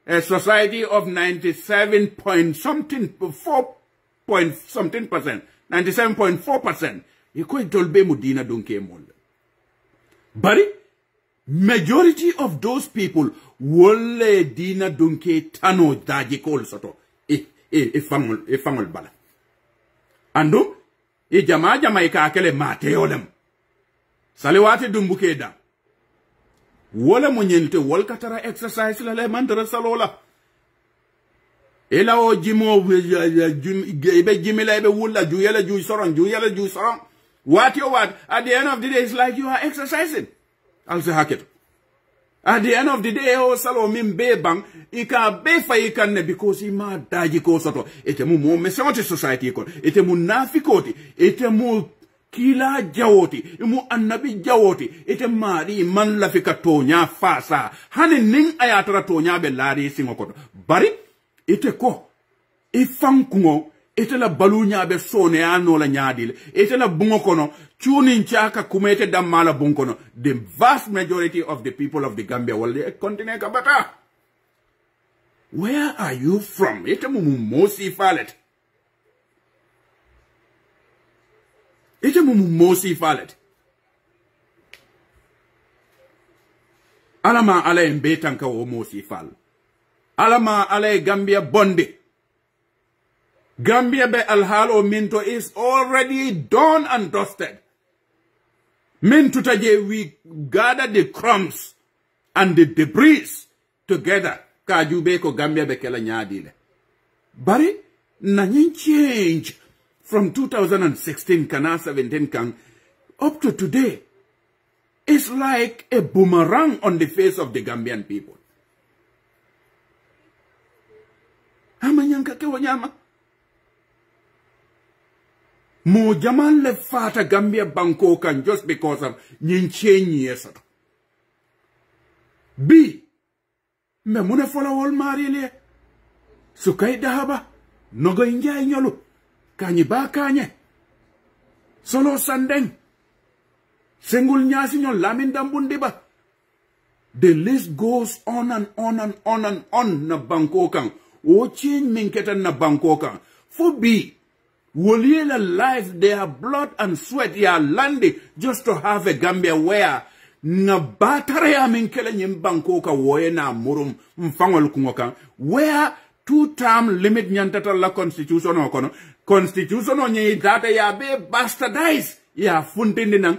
a society of 97.4%, iko itolbe mudina dunke mol. Bari, majority of those people wole dina dunke tano daji kol soto. Fangol bala. Ando, jama ika akele mateolem. Salewate dumbuke da. Wala mwenyelte wal katara exercise la le mandara salola. Ela o jimo ibe jimila ibe wula juyela juy sorong. What you want? At the end of the day, it's like you are exercising. I'll say hacket. At the end of the day, o salo min be bang, ika be fa ikanne because ima daji ko soto. Ete mu mo mesonte society ko. Ete mu nafikoti. Ete mu kila jawoti, imu annabi jawoti, ite mari man lafika tonya fasa. Hane ning ayatara tonya be lari singokoto. Bari, ite ko, ifankungo, ite la balunya be sone ano la nyadil, ite la bungokono, chuni nchaka kumete damala bunkono. The vast majority of the people of the Gambia will continue kabata. Where are you from? Ite mumosi falet. Ite mumosi falet. Alama ale mbetanka o mosi fal. Alama ale Gambia bonde. Gambia be alhalo minto is already done and dusted. Mintutaje we gather the crumbs and the debris together. Kajube ko Gambia be kela nyadile. Bari nanyin change from 2016 kana 17 kan up to today is like a boomerang on the face of the Gambian people. Hamanyanka ke wanyama. Mo jaman le fata Gambia banko kan just because of nyinchen yesat. B. Me mune fola wol marile. Sukai dahaba. Nogo inja inyolu. Kanyi ba kanye. Solo sandeng. Sengul nyasi nyon lamin dambundiba. The list goes on and on and on and on na banko kan. O change minketan na banko kan. For B. Woliela life their blood and sweat ya landi just to have a Gambia where na batare ya minkele nyimbanko ka woye na murum mfangol kungoka where 2-term limit nyantata la constitution okono constitution onye data ya be bastardize ya funtindi nang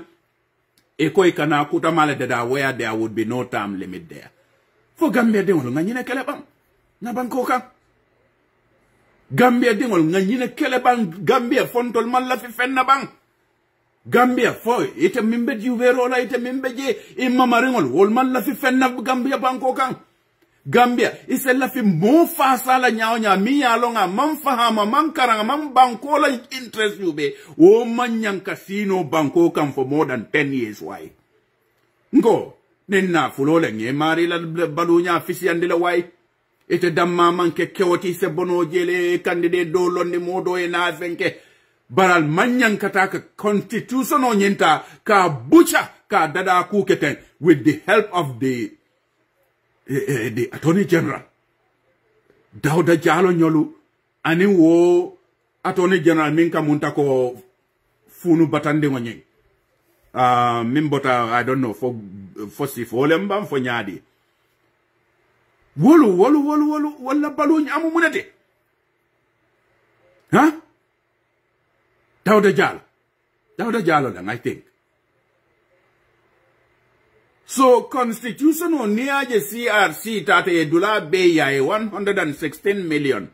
eko ikana kuta male dada where there would be no term limit there for Gambia dingol nganyine kele bang na banko ka Gambia dingol nganyine kele bang Gambia fontol malla fi fenna bang Gambia fo ite mimbe juvero la ite mimbe je imama ringol wol malla fi fenna Gambia banko kan Gambia ise la fi mo fa sala nyaaw nya mi ya longa man fahama man karanga man banko la interest yube o man nyanka sino banko kan for more than 10 years why ngo nenna fulole nge mari la balunya fisi andile why ite damma man ke kewoti se bono jele candidate do londe modo e na fenke baral manyan kataka constitution o nyenta ka bucha ka dada kuketen with the help of the Attorney General Dawda Jallow nyolu ani wo Attorney General minka munta ko funu batande ngonyeng mimbota I don't know for sifolemba for nyadi wolu wala baluñ amu munete huh Dawda Jallow lang I think so constitution on niaje CRC tate edula be ya $116 million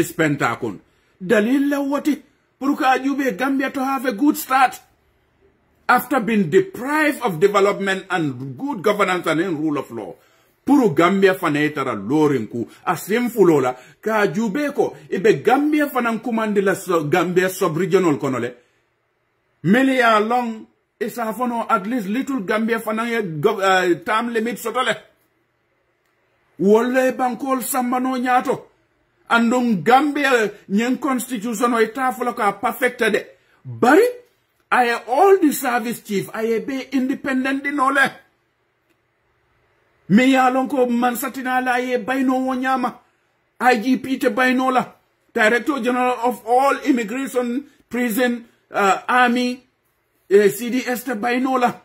spent akon dalil la wati pour ka jube Gambia to have a good start after being deprived of development and good governance and rule of law puru Gambia fanetara lorinku asimfulola ka jube ko ibe Gambia fanan kumandi la Gambia sub-regional konole melia long isa fono at least little Gambia fanan term limit sotole wole bankol sambano nyato andong Gambia nyen constitution o itafula ka perfected bari aye all the service chief aye be independent dinole me ya lonko mansatina la ye bayno wonyama IGP te bayno la Director General of all Immigration, Prison, Army, CDS te bayno la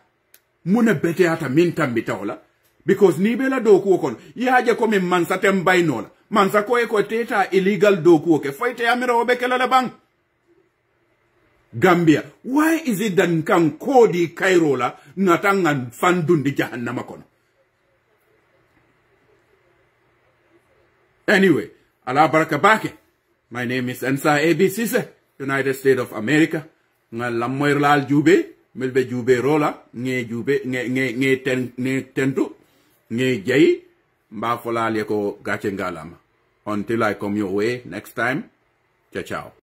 muna bete ata mintam bitaola because ni bela doku kon yaje ko min mansatem bayno la mansa ko e ko teta illegal doku ke fight amira obekela la bang Gambia why is it that kan kodi Cairo la natangan fandundi jahannama kono. Anyway, ala baraka bake. My name is 𝒂𝒂𝒏, United States of America. Nga lamoy lal jube, melbe jube rola, nge jube, nge tentu, nge jay, mba folal yako gache ngalama. Until I come your way next time, ciao ciao.